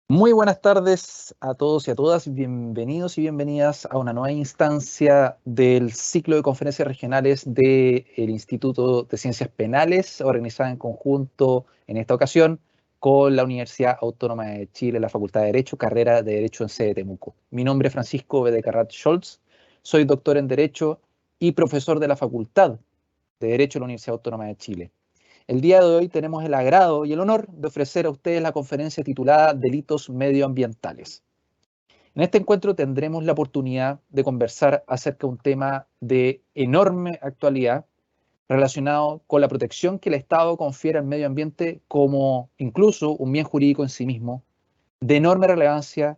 Muy buenas tardes a todos y a todas, bienvenidos y bienvenidas a una nueva instancia del ciclo de conferencias regionales del Instituto de Ciencias Penales, organizada en conjunto en esta ocasión con la Universidad Autónoma de Chile, la Facultad de Derecho, carrera de Derecho en sede Temuco. Mi nombre es Francisco Bedecarrat Scholz, soy doctor en Derecho y profesor de la Facultad de Derecho de la Universidad Autónoma de Chile. El día de hoy tenemos el agrado y el honor de ofrecer a ustedes la conferencia titulada Delitos Medioambientales. En este encuentro tendremos la oportunidad de conversar acerca de un tema de enorme actualidad relacionado con la protección que el Estado confiere al medio ambiente como incluso un bien jurídico en sí mismo, de enorme relevancia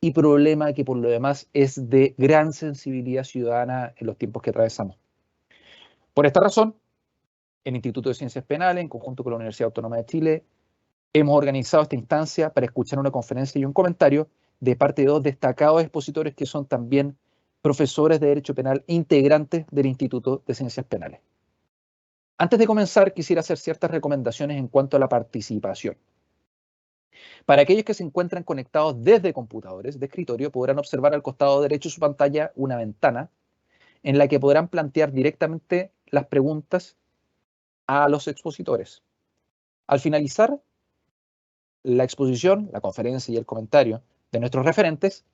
y problema que por lo demás es de gran sensibilidad ciudadana en los tiempos que atravesamos. Por esta razón, el Instituto de Ciencias Penales, en conjunto con la Universidad Autónoma de Chile, hemos organizado esta instancia para escuchar una conferencia y un comentario de parte de dos destacados expositores que son también profesores de Derecho Penal e integrantes del Instituto de Ciencias Penales. Antes de comenzar, quisiera hacer ciertas recomendaciones en cuanto a la participación. Para aquellos que se encuentran conectados desde computadores de escritorio, podrán observar al costado derecho de su pantalla una ventana en la que podrán plantear directamente las preguntas a los expositores. Al finalizar la exposición, la conferencia y el comentario de nuestros referentes,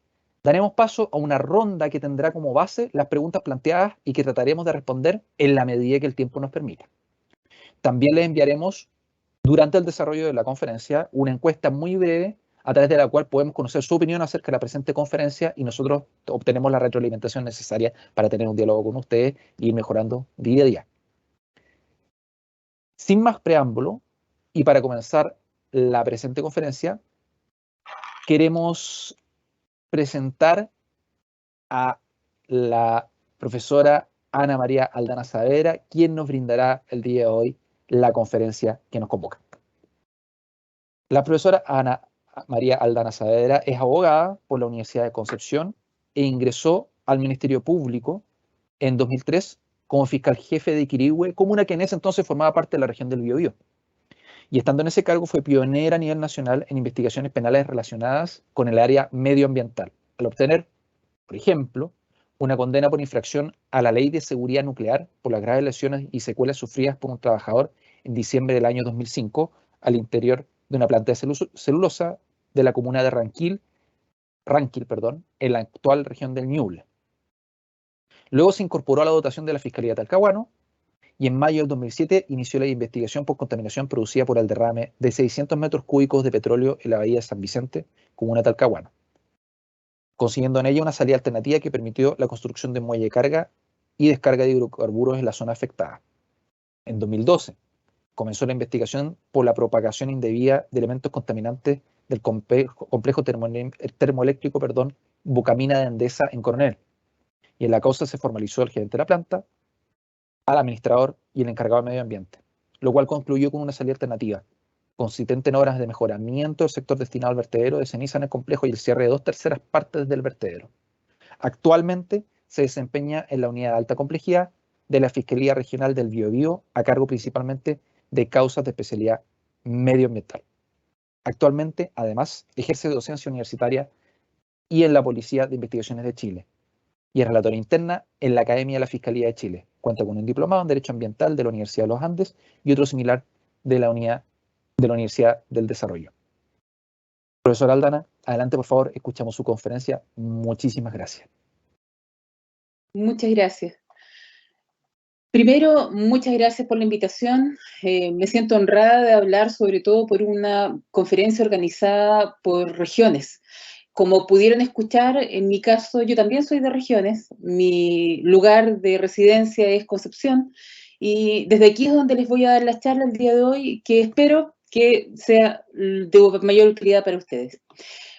daremos paso a una ronda que tendrá como base las preguntas planteadas y que trataremos de responder en la medida que el tiempo nos permita. También les enviaremos durante el desarrollo de la conferencia una encuesta muy breve a través de la cual podemos conocer su opinión acerca de la presente conferencia y nosotros obtenemos la retroalimentación necesaria para tener un diálogo con ustedes y ir mejorando día a día. Sin más preámbulo, y para comenzar la presente conferencia, queremos presentar a la profesora Ana María Aldana Saavedra, quien nos brindará el día de hoy la conferencia que nos convoca. La profesora Ana María Aldana Saavedra es abogada por la Universidad de Concepción e ingresó al Ministerio Público en 2003 como fiscal jefe de Quirihue, comuna que en ese entonces formaba parte de la región del Biobío. Y estando en ese cargo fue pionera a nivel nacional en investigaciones penales relacionadas con el área medioambiental, al obtener, por ejemplo, una condena por infracción a la Ley de Seguridad Nuclear por las graves lesiones y secuelas sufridas por un trabajador en diciembre del año 2005 al interior de una planta de celulosa de la comuna de Ranquil, en la actual región del Ñuble. Luego se incorporó a la dotación de la Fiscalía de Talcahuano y en mayo del 2007 inició la investigación por contaminación producida por el derrame de 600 metros cúbicos de petróleo en la bahía de San Vicente, comuna de Talcahuano, consiguiendo en ella una salida alternativa que permitió la construcción de un muelle de carga y descarga de hidrocarburos en la zona afectada. En 2012 comenzó la investigación por la propagación indebida de elementos contaminantes del complejo termoeléctrico Bucamina de Endesa en Coronel, y en la causa se formalizó el gerente de la planta, al administrador y el encargado de medio ambiente, lo cual concluyó con una salida alternativa, consistente en obras de mejoramiento del sector destinado al vertedero de ceniza en el complejo y el cierre de 2/3 partes del vertedero. Actualmente se desempeña en la unidad de alta complejidad de la Fiscalía Regional del Biobío, a cargo principalmente de causas de especialidad medioambiental. Actualmente, además, ejerce docencia universitaria y en la Policía de Investigaciones de Chile, y es relatora interna en la Academia de la Fiscalía de Chile. Cuenta con un diplomado en Derecho Ambiental de la Universidad de los Andes y otro similar de la Universidad del Desarrollo. Profesor Aldana, adelante por favor, escuchamos su conferencia. Muchísimas gracias. Muchas gracias. Primero, muchas gracias por la invitación. Me siento honrada de hablar sobre todo por una conferencia organizada por regiones. Como pudieron escuchar, en mi caso yo también soy de regiones. Mi lugar de residencia es Concepción y desde aquí es donde les voy a dar la charla el día de hoy, que espero que sea de mayor utilidad para ustedes.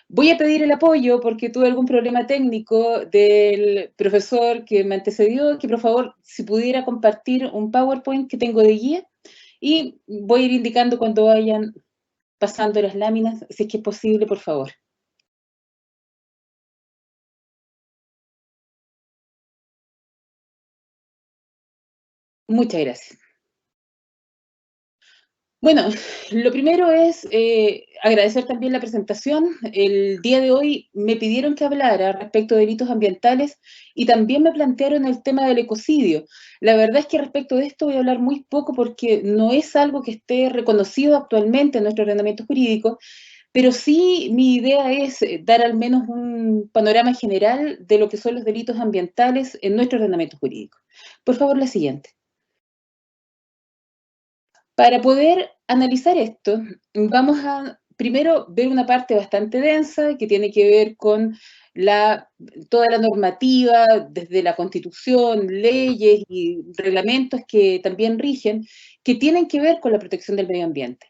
Voy a pedir el apoyo porque tuve algún problema técnico del profesor que me antecedió, que por favor, si pudiera compartir un PowerPoint que tengo de guía, y voy a ir indicando cuando vayan pasando las láminas, si es que es posible, por favor. Muchas gracias. Bueno, lo primero es agradecer también la presentación. El día de hoy me pidieron que hablara respecto de delitos ambientales y también me plantearon el tema del ecocidio. La verdad es que respecto de esto voy a hablar muy poco porque no es algo que esté reconocido actualmente en nuestro ordenamiento jurídico, pero sí mi idea es dar al menos un panorama general de lo que son los delitos ambientales en nuestro ordenamiento jurídico. Por favor, la siguiente. Para poder analizar esto, vamos a primero ver una parte bastante densa que tiene que ver con toda la normativa, desde la Constitución, leyes y reglamentos que también rigen, que tienen que ver con la protección del medio ambiente.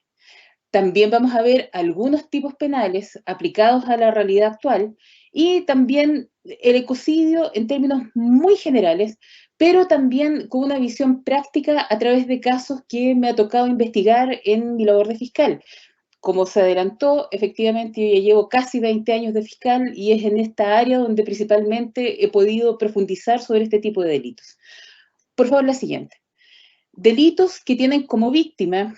También vamos a ver algunos tipos penales aplicados a la realidad actual y también el ecocidio en términos muy generales, pero también con una visión práctica a través de casos que me ha tocado investigar en mi labor de fiscal. Como se adelantó, efectivamente yo ya llevo casi 20 años de fiscal y es en esta área donde principalmente he podido profundizar sobre este tipo de delitos. Por favor, la siguiente. Delitos que tienen como víctima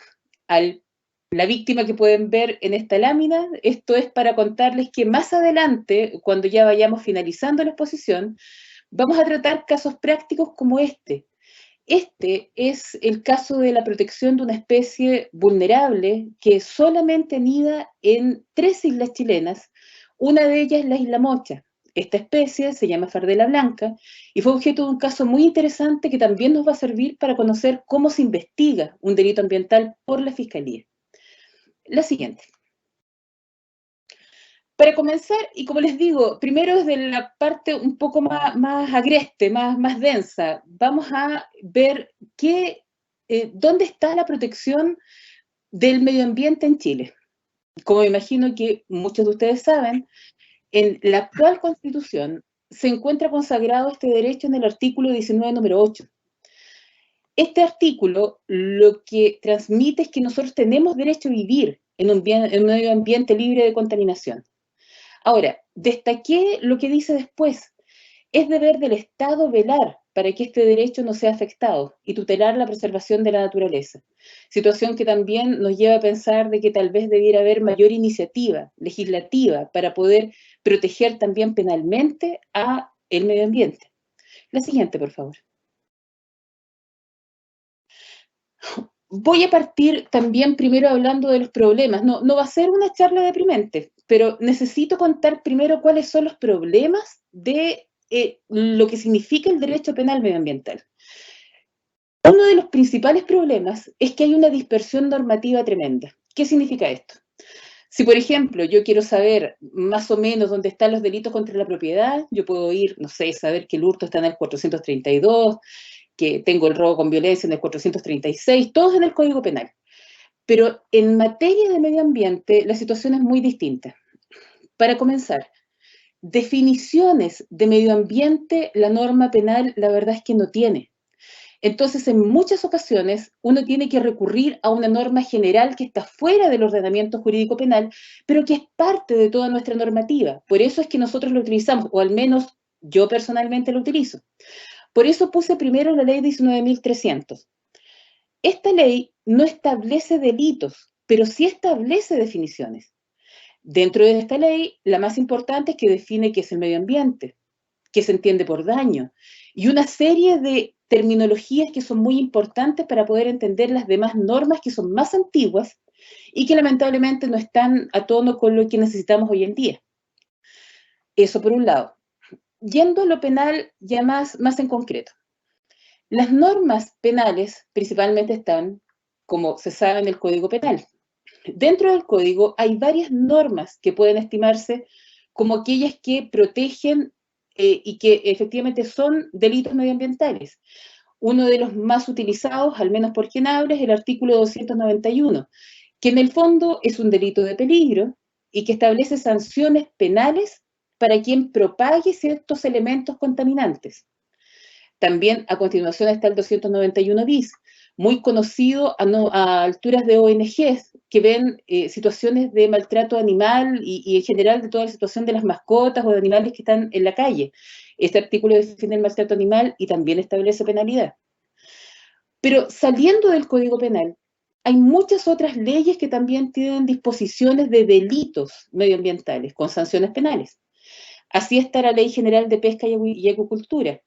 la víctima que pueden ver en esta lámina. Esto es para contarles que más adelante, cuando ya vayamos finalizando la exposición, vamos a tratar casos prácticos como este. Este es el caso de la protección de una especie vulnerable que solamente anida en 3 islas chilenas, una de ellas la isla Mocha. Esta especie se llama fardela blanca y fue objeto de un caso muy interesante que también nos va a servir para conocer cómo se investiga un delito ambiental por la Fiscalía. La siguiente. Para comenzar, y como les digo, primero desde la parte un poco más agreste, más densa, vamos a ver dónde está la protección del medio ambiente en Chile. Como me imagino que muchos de ustedes saben, en la actual Constitución se encuentra consagrado este derecho en el artículo 19, número 8. Este artículo lo que transmite es que nosotros tenemos derecho a vivir en un medio ambiente libre de contaminación. Ahora, destaqué lo que dice después. Es deber del Estado velar para que este derecho no sea afectado y tutelar la preservación de la naturaleza. Situación que también nos lleva a pensar de que tal vez debiera haber mayor iniciativa legislativa para poder proteger también penalmente a el medio ambiente. La siguiente, por favor. Voy a partir también primero hablando de los problemas. No va a ser una charla deprimente, pero necesito contar primero cuáles son los problemas de lo que significa el derecho penal medioambiental. Uno de los principales problemas es que hay una dispersión normativa tremenda. ¿Qué significa esto? Si, por ejemplo, yo quiero saber más o menos dónde están los delitos contra la propiedad, yo puedo ir, no sé, saber que el hurto está en el 432, que tengo el robo con violencia en el 436, todos en el Código Penal. Pero en materia de medio ambiente, la situación es muy distinta. Para comenzar, definiciones de medio ambiente, la norma penal, la verdad es que no tiene. Entonces, en muchas ocasiones, uno tiene que recurrir a una norma general que está fuera del ordenamiento jurídico penal, pero que es parte de toda nuestra normativa. Por eso es que nosotros lo utilizamos, o al menos yo personalmente lo utilizo. Por eso puse primero la ley 19.300. Esta ley no establece delitos, pero sí establece definiciones. Dentro de esta ley, la más importante es que define qué es el medio ambiente, qué se entiende por daño, y una serie de terminologías que son muy importantes para poder entender las demás normas que son más antiguas y que lamentablemente no están a tono con lo que necesitamos hoy en día. Eso por un lado. Yendo a lo penal ya más en concreto. Las normas penales principalmente están, como se sabe, en el Código Penal. Dentro del Código hay varias normas que pueden estimarse como aquellas que protegen y que efectivamente son delitos medioambientales. Uno de los más utilizados, al menos por quien habla, es el artículo 291, que en el fondo es un delito de peligro y que establece sanciones penales para quien propague ciertos elementos contaminantes. También a continuación está el 291 bis, muy conocido a alturas de ONGs que ven situaciones de maltrato animal y en general de toda la situación de las mascotas o de animales que están en la calle. Este artículo define el maltrato animal y también establece penalidad. Pero saliendo del Código Penal, hay muchas otras leyes que también tienen disposiciones de delitos medioambientales con sanciones penales. Así está la Ley General de Pesca y Acuicultura,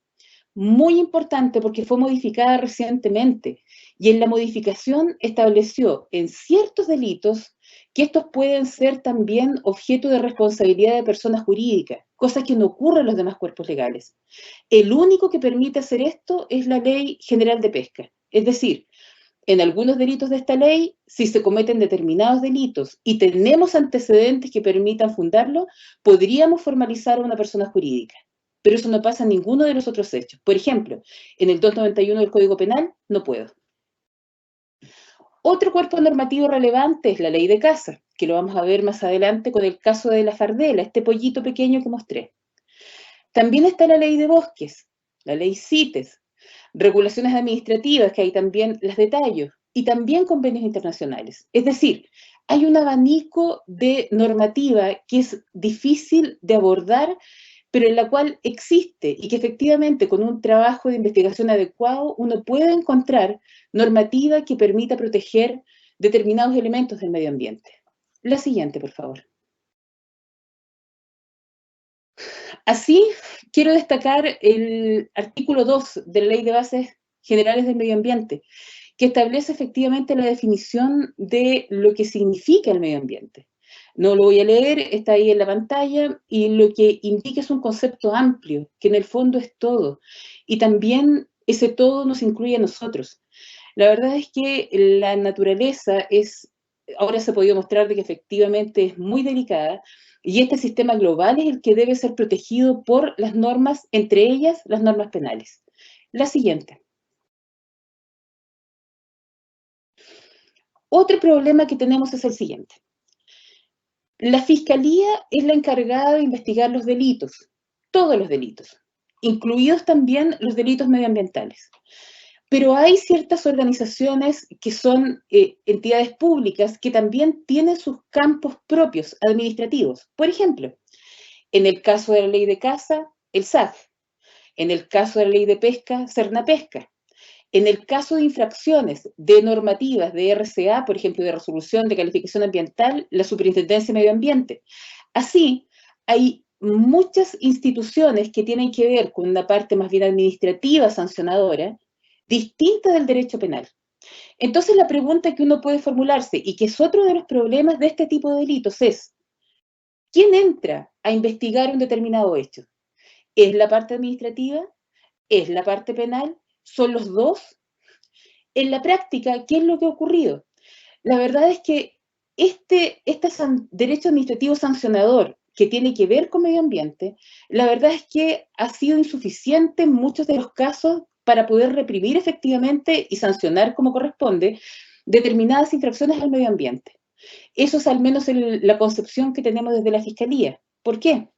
muy importante porque fue modificada recientemente y en la modificación estableció en ciertos delitos que estos pueden ser también objeto de responsabilidad de personas jurídicas, cosa que no ocurre en los demás cuerpos legales. El único que permite hacer esto es la Ley General de Pesca. Es decir, en algunos delitos de esta ley, si se cometen determinados delitos y tenemos antecedentes que permitan fundarlo, podríamos formalizar a una persona jurídica. Pero eso no pasa en ninguno de los otros hechos. Por ejemplo, en el 291 del Código Penal, no puedo. Otro cuerpo normativo relevante es la ley de caza, que lo vamos a ver más adelante con el caso de la fardela, este pollito pequeño que mostré. También está la ley de bosques, la ley CITES, regulaciones administrativas, que hay también las detallo, y también convenios internacionales. Es decir, hay un abanico de normativa que es difícil de abordar, pero en la cual existe y que efectivamente con un trabajo de investigación adecuado uno puede encontrar normativa que permita proteger determinados elementos del medio ambiente. La siguiente, por favor. Así, quiero destacar el artículo 2 de la Ley de Bases Generales del Medio Ambiente, que establece efectivamente la definición de lo que significa el medio ambiente. No lo voy a leer, está ahí en la pantalla, y lo que indica es un concepto amplio, que en el fondo es todo, y también ese todo nos incluye a nosotros. La verdad es que la naturaleza es, ahora se ha podido mostrar de que efectivamente es muy delicada, y este sistema global es el que debe ser protegido por las normas, entre ellas las normas penales. La siguiente. Otro problema que tenemos es el siguiente. La Fiscalía es la encargada de investigar los delitos, todos los delitos, incluidos también los delitos medioambientales. Pero hay ciertas organizaciones que son entidades públicas que también tienen sus campos propios administrativos. Por ejemplo, en el caso de la ley de caza, el SAF. En el caso de la ley de pesca, Cernapesca. En el caso de infracciones de normativas de RCA, por ejemplo, de resolución de calificación ambiental, la Superintendencia de Medio Ambiente. Así, hay muchas instituciones que tienen que ver con una parte más bien administrativa, sancionadora, distinta del derecho penal. Entonces, la pregunta que uno puede formularse, y que es otro de los problemas de este tipo de delitos, es: ¿quién entra a investigar un determinado hecho? ¿Es la parte administrativa? ¿Es la parte penal? ¿Son los dos? En la práctica, ¿qué es lo que ha ocurrido? La verdad es que este derecho administrativo sancionador que tiene que ver con medio ambiente, la verdad es que ha sido insuficiente en muchos de los casos para poder reprimir efectivamente y sancionar como corresponde determinadas infracciones al medio ambiente. Eso es al menos la concepción que tenemos desde la Fiscalía. ¿Por qué?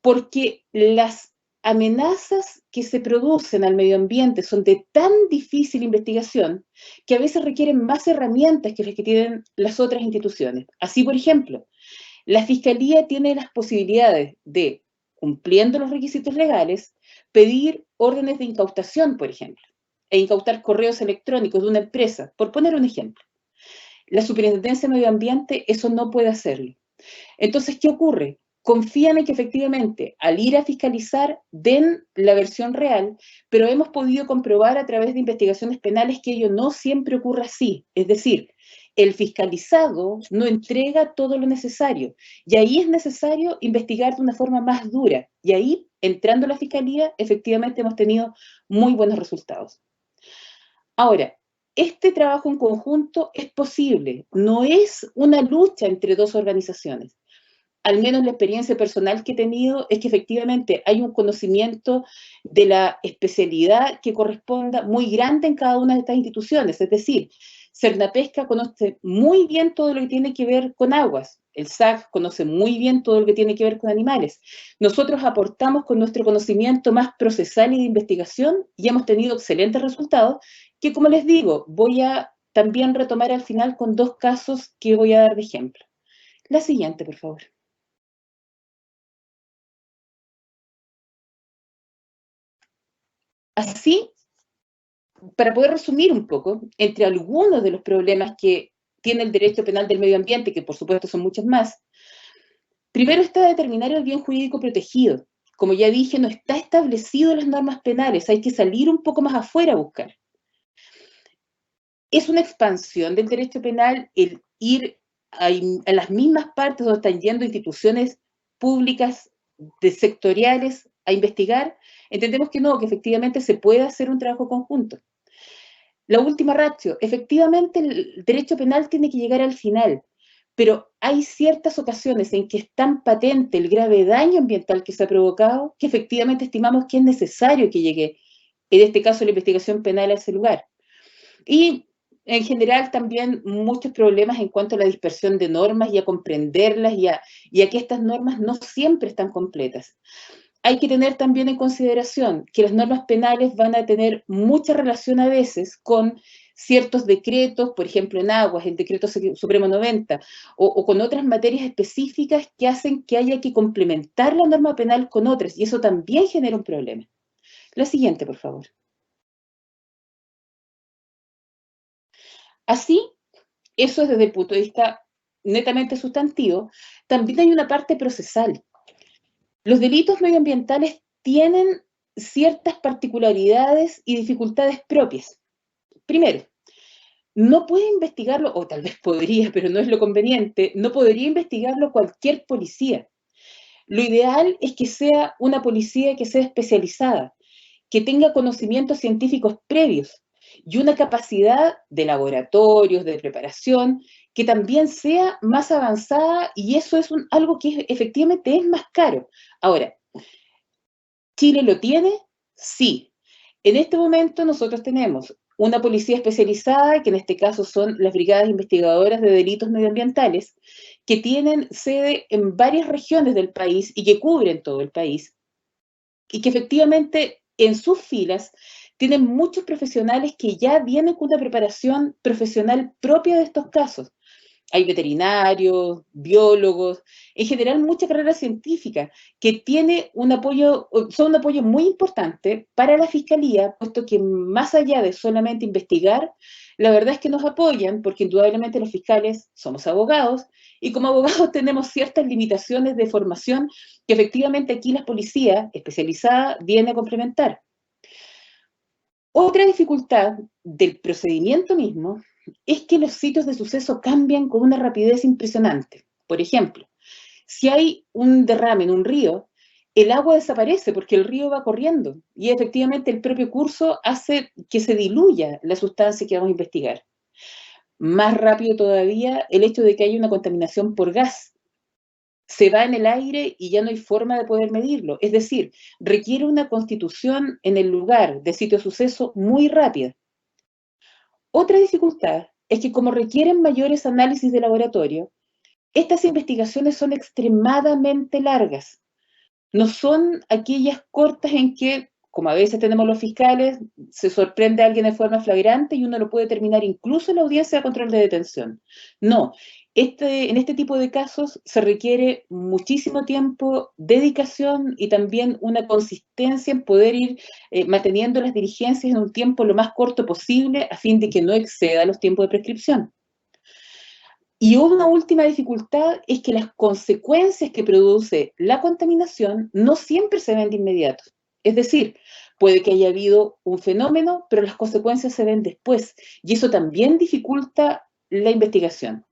Porque las amenazas que se producen al medio ambiente son de tan difícil investigación que a veces requieren más herramientas que las que tienen las otras instituciones. Así, por ejemplo, la Fiscalía tiene las posibilidades de, cumpliendo los requisitos legales, pedir órdenes de incautación, por ejemplo, e incautar correos electrónicos de una empresa, por poner un ejemplo. La Superintendencia de Medio Ambiente eso no puede hacerlo. Entonces, ¿qué ocurre? Confían en que efectivamente al ir a fiscalizar den la versión real, pero hemos podido comprobar a través de investigaciones penales que ello no siempre ocurre así. Es decir, el fiscalizado no entrega todo lo necesario y ahí es necesario investigar de una forma más dura. Y ahí, entrando a la fiscalía, efectivamente hemos tenido muy buenos resultados. Ahora, este trabajo en conjunto es posible, no es una lucha entre dos organizaciones. Al menos la experiencia personal que he tenido es que efectivamente hay un conocimiento de la especialidad que corresponda muy grande en cada una de estas instituciones. Es decir, Cernapesca conoce muy bien todo lo que tiene que ver con aguas, el SAC conoce muy bien todo lo que tiene que ver con animales. Nosotros aportamos con nuestro conocimiento más procesal y de investigación y hemos tenido excelentes resultados que, como les digo, voy a también retomar al final con dos casos que voy a dar de ejemplo. La siguiente, por favor. Así, para poder resumir un poco, entre algunos de los problemas que tiene el derecho penal del medio ambiente, que por supuesto son muchos más, primero está determinar el bien jurídico protegido. Como ya dije, no está establecido en las normas penales, hay que salir un poco más afuera a buscar. Es una expansión del derecho penal el ir a las mismas partes donde están yendo instituciones públicas, sectoriales, a investigar. Entendemos que no, que efectivamente se puede hacer un trabajo conjunto. La última ratio, efectivamente el derecho penal tiene que llegar al final, pero hay ciertas ocasiones en que es tan patente el grave daño ambiental que se ha provocado que efectivamente estimamos que es necesario que llegue, en este caso, la investigación penal a ese lugar. Y en general también muchos problemas en cuanto a la dispersión de normas y a comprenderlas y a que estas normas no siempre están completas. Hay que tener también en consideración que las normas penales van a tener mucha relación a veces con ciertos decretos, por ejemplo en aguas, el decreto supremo 90, o con otras materias específicas que hacen que haya que complementar la norma penal con otras, y eso también genera un problema. La siguiente, por favor. Así, eso es desde el punto de vista netamente sustantivo. También hay una parte procesal. Los delitos medioambientales tienen ciertas particularidades y dificultades propias. Primero, no puede investigarlo, o tal vez podría, pero no es lo conveniente, no podría investigarlo cualquier policía. Lo ideal es que sea una policía que sea especializada, que tenga conocimientos científicos previos y una capacidad de laboratorios, de preparación, que también sea más avanzada, y eso es algo que efectivamente es más caro. Ahora, ¿Chile lo tiene? Sí. En este momento nosotros tenemos una policía especializada, que en este caso son las brigadas investigadoras de delitos medioambientales, que tienen sede en varias regiones del país y que cubren todo el país, y que efectivamente en sus filas tienen muchos profesionales que ya vienen con una preparación profesional propia de estos casos. Hay veterinarios, biólogos, en general mucha carrera científica, que tiene son un apoyo muy importante para la Fiscalía, puesto que más allá de solamente investigar, la verdad es que nos apoyan, porque indudablemente los fiscales somos abogados, y como abogados tenemos ciertas limitaciones de formación que efectivamente aquí la policía especializada viene a complementar. Otra dificultad del procedimiento mismo es que los sitios de suceso cambian con una rapidez impresionante. Por ejemplo, si hay un derrame en un río, el agua desaparece porque el río va corriendo y efectivamente el propio curso hace que se diluya la sustancia que vamos a investigar. Más rápido todavía el hecho de que haya una contaminación por gas. Se va en el aire y ya no hay forma de poder medirlo. Es decir, requiere una constitución en el lugar de sitio de suceso muy rápida. Otra dificultad es que como requieren mayores análisis de laboratorio, estas investigaciones son extremadamente largas. No son aquellas cortas en que, como a veces tenemos los fiscales, se sorprende a alguien de forma flagrante y uno lo puede terminar incluso en la audiencia de control de detención. No, en este tipo de casos se requiere muchísimo tiempo, dedicación y también una consistencia en poder ir manteniendo las diligencias en un tiempo lo más corto posible a fin de que no exceda los tiempos de prescripción. Y una última dificultad es que las consecuencias que produce la contaminación no siempre se ven de inmediato. Es decir, puede que haya habido un fenómeno, pero las consecuencias se ven después, y eso también dificulta la investigación.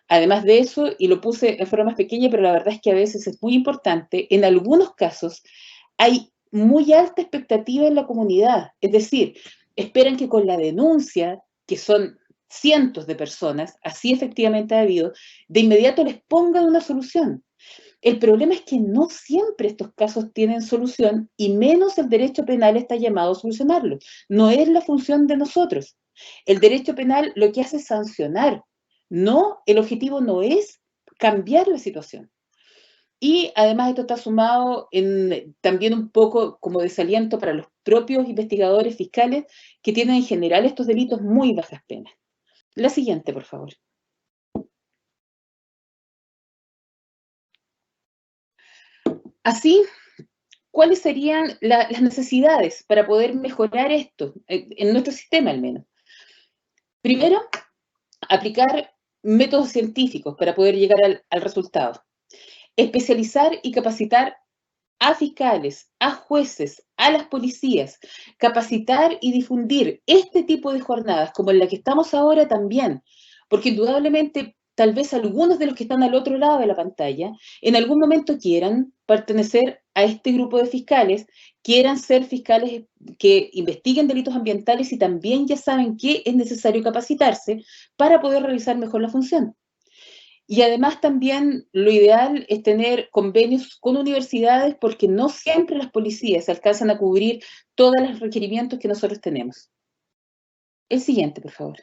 Además de eso, y lo puse en forma más pequeña, pero la verdad es que a veces es muy importante, en algunos casos hay muy alta expectativa en la comunidad. Es decir, esperan que con la denuncia, que son cientos de personas, así efectivamente ha habido, de inmediato les pongan una solución. El problema es que no siempre estos casos tienen solución, y menos el derecho penal está llamado a solucionarlo. No es la función de nosotros. El derecho penal lo que hace es sancionar. No, el objetivo no es cambiar la situación. Y además esto está sumado en también un poco como desaliento para los propios investigadores fiscales, que tienen en general estos delitos muy bajas penas. La siguiente, por favor. Así, cuáles serían las necesidades para poder mejorar esto, en nuestro sistema al menos. Primero, aplicar métodos científicos para poder llegar al resultado. Especializar y capacitar a fiscales, a jueces, a las policías, capacitar y difundir este tipo de jornadas, como en la que estamos ahora también, porque indudablemente tal vez algunos de los que están al otro lado de la pantalla en algún momento quieran pertenecer a este grupo de fiscales, quieran ser fiscales que investiguen delitos ambientales y también ya saben que es necesario capacitarse para poder realizar mejor la función. Y además también lo ideal es tener convenios con universidades porque no siempre las policías alcanzan a cubrir todos los requerimientos que nosotros tenemos. El siguiente, por favor.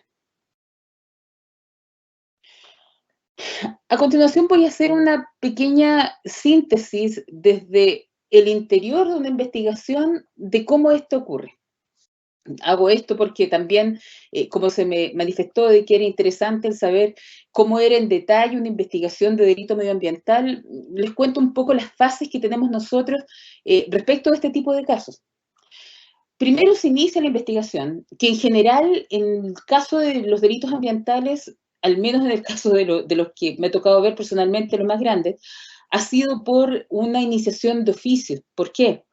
A continuación voy a hacer una pequeña síntesis desde el interior de una investigación de cómo esto ocurre. Hago esto porque también, como se me manifestó de que era interesante el saber cómo era en detalle una investigación de delito medioambiental, les cuento un poco las fases que tenemos nosotros respecto a este tipo de casos. Primero se inicia la investigación, que en general, en el caso de los delitos ambientales, al menos en el caso de los que me ha tocado ver personalmente, los más grandes, ha sido por una iniciación de oficio. ¿Por qué?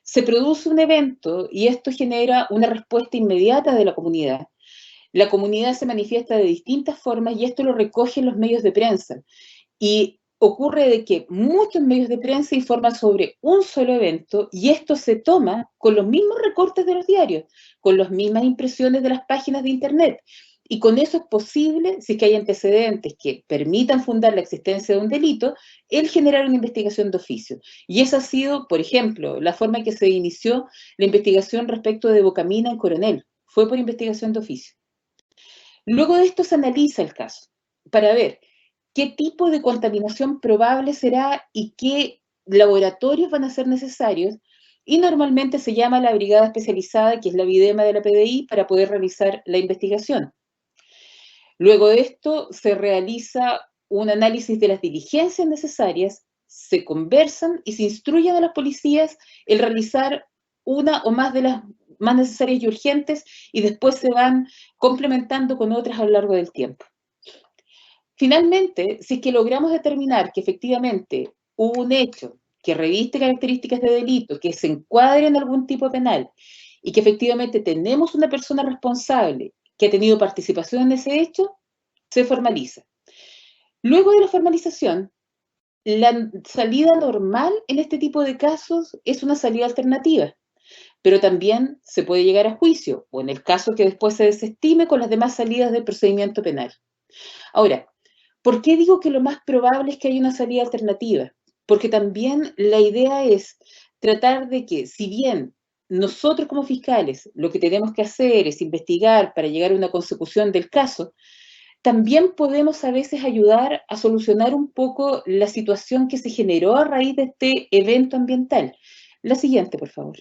Se produce un evento y esto genera una respuesta inmediata de la comunidad. La comunidad se manifiesta de distintas formas y esto lo recogen los medios de prensa. Y ocurre de que muchos medios de prensa informan sobre un solo evento y esto se toma con los mismos recortes de los diarios, con las mismas impresiones de las páginas de internet. Y con eso es posible, si es que hay antecedentes que permitan fundar la existencia de un delito, el generar una investigación de oficio. Y esa ha sido, por ejemplo, la forma en que se inició la investigación respecto de Bocamina en Coronel. Fue por investigación de oficio. Luego de esto se analiza el caso para ver qué tipo de contaminación probable será y qué laboratorios van a ser necesarios. Y normalmente se llama a la brigada especializada, que es la Videma de la PDI, para poder realizar la investigación. Luego de esto se realiza un análisis de las diligencias necesarias, se conversan y se instruyen a las policías el realizar una o más de las más necesarias y urgentes y después se van complementando con otras a lo largo del tiempo. Finalmente, si es que logramos determinar que efectivamente hubo un hecho que reviste características de delito, que se encuadre en algún tipo penal y que efectivamente tenemos una persona responsable que ha tenido participación en ese hecho, se formaliza. Luego de la formalización, la salida normal en este tipo de casos es una salida alternativa, pero también se puede llegar a juicio o en el caso que después se desestime con las demás salidas del procedimiento penal. Ahora, ¿por qué digo que lo más probable es que haya una salida alternativa? Porque también la idea es tratar de que, si bien nosotros como fiscales lo que tenemos que hacer es investigar para llegar a una consecución del caso, también podemos a veces ayudar a solucionar un poco la situación que se generó a raíz de este evento ambiental. La siguiente, por favor.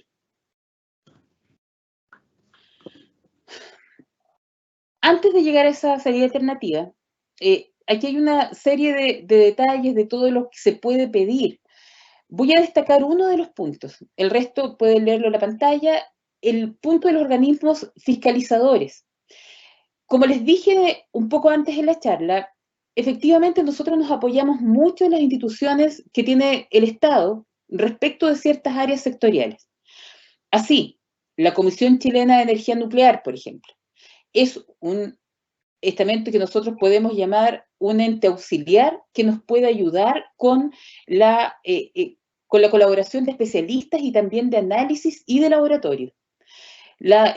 Antes de llegar a esa salida alternativa, aquí hay una serie de detalles de todo lo que se puede pedir. Voy a destacar uno de los puntos. El resto pueden leerlo en la pantalla. El punto de los organismos fiscalizadores. Como les dije un poco antes en la charla, efectivamente nosotros nos apoyamos mucho en las instituciones que tiene el Estado respecto de ciertas áreas sectoriales. Así, la Comisión Chilena de Energía Nuclear, por ejemplo, es un estamento que nosotros podemos llamar un ente auxiliar que nos puede ayudar con la colaboración de especialistas y también de análisis y de laboratorio. La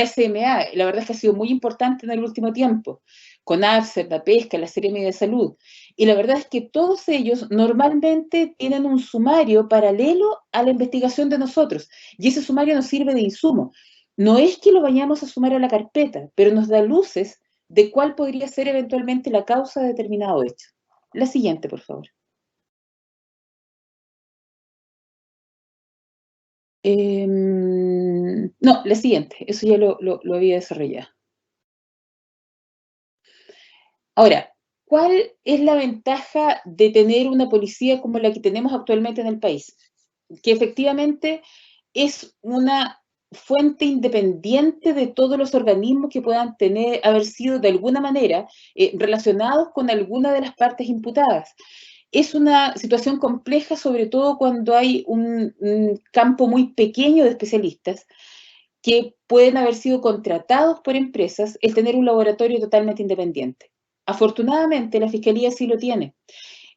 SMA, la verdad es que ha sido muy importante en el último tiempo, con AFSER, la pesca, la Seremi de Salud. Y la verdad es que todos ellos normalmente tienen un sumario paralelo a la investigación de nosotros. Y ese sumario nos sirve de insumo. No es que lo vayamos a sumar a la carpeta, pero nos da luces de cuál podría ser eventualmente la causa de determinado hecho. La siguiente, por favor. No, la siguiente. Eso ya lo había desarrollado. Ahora, ¿Cuál es la ventaja de tener una policía como la que tenemos actualmente en el país? Que efectivamente es una fuente independiente de todos los organismos que puedan haber sido de alguna manera relacionados con alguna de las partes imputadas. Es una situación compleja, sobre todo cuando hay un campo muy pequeño de especialistas que pueden haber sido contratados por empresas, el tener un laboratorio totalmente independiente. Afortunadamente, la Fiscalía sí lo tiene.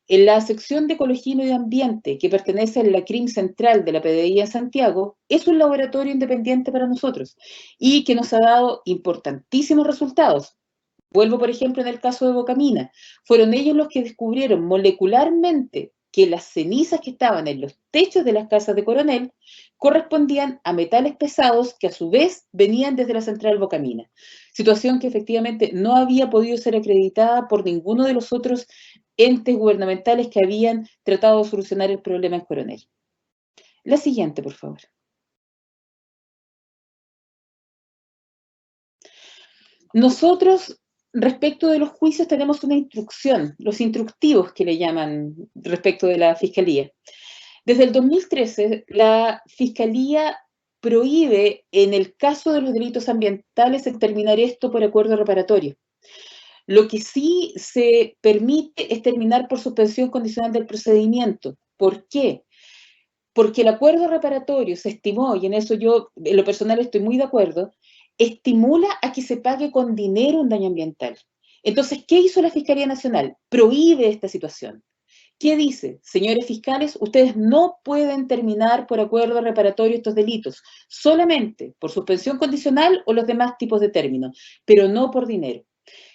En la sección de Ecología y Medio Ambiente, que pertenece a la CRIM Central de la PDI en Santiago, es un laboratorio independiente para nosotros y que nos ha dado importantísimos resultados. Vuelvo, por ejemplo, en el caso de Bocamina. Fueron ellos los que descubrieron molecularmente que las cenizas que estaban en los techos de las casas de Coronel correspondían a metales pesados que a su vez venían desde la central Bocamina. Situación que efectivamente no había podido ser acreditada por ninguno de los otros entes gubernamentales que habían tratado de solucionar el problema en Coronel. La siguiente, por favor. Nosotros, respecto de los juicios, tenemos una instrucción, los instructivos que le llaman respecto de la Fiscalía. Desde el 2013, la Fiscalía prohíbe, en el caso de los delitos ambientales, terminar esto por acuerdo reparatorio. Lo que sí se permite es terminar por suspensión condicional del procedimiento. ¿Por qué? Porque el acuerdo reparatorio se estimó, y en eso yo, en lo personal, estoy muy de acuerdo, estimula a que se pague con dinero un daño ambiental. Entonces, ¿qué hizo la Fiscalía Nacional? Prohíbe esta situación. ¿Qué dice? Señores fiscales, ustedes no pueden terminar por acuerdo reparatorio estos delitos, solamente por suspensión condicional o los demás tipos de términos, pero no por dinero.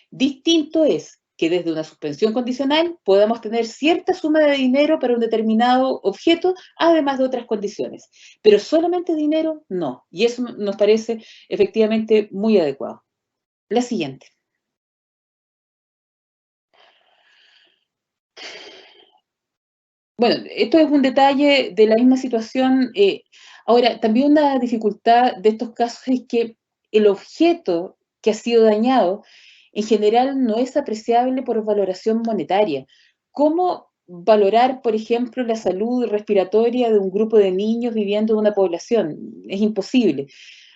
Distinto es que desde una suspensión condicional podamos tener cierta suma de dinero para un determinado objeto, además de otras condiciones. Pero solamente dinero, no. Y eso nos parece efectivamente muy adecuado. La siguiente. Bueno, esto es un detalle de la misma situación. Ahora, también una dificultad de estos casos es que el objeto que ha sido dañado en general no es apreciable por valoración monetaria. ¿Cómo valorar, por ejemplo, la salud respiratoria de un grupo de niños viviendo en una población? Es imposible.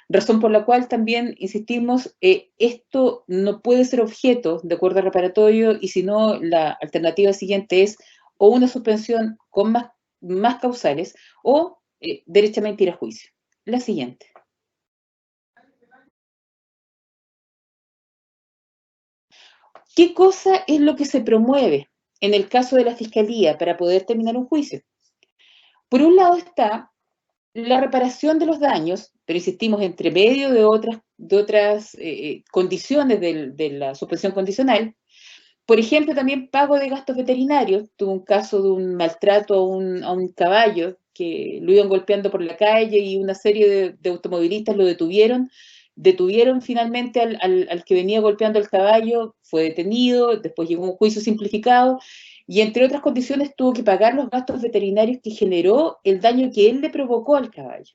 Razón por la cual también insistimos, esto no puede ser objeto de acuerdo reparatorio y si no, la alternativa siguiente es o una suspensión con más causales o derechamente ir a juicio. La siguiente. ¿Qué cosa es lo que se promueve en el caso de la Fiscalía para poder terminar un juicio? Por un lado está la reparación de los daños, pero insistimos, entre medio de otras condiciones de la suspensión condicional. Por ejemplo, también pago de gastos veterinarios. Tuve un caso de un maltrato a un caballo que lo iban golpeando por la calle y una serie de automovilistas lo detuvieron. Detuvieron finalmente al que venía golpeando el caballo, fue detenido, después llegó un juicio simplificado y entre otras condiciones tuvo que pagar los gastos veterinarios que generó el daño que él le provocó al caballo.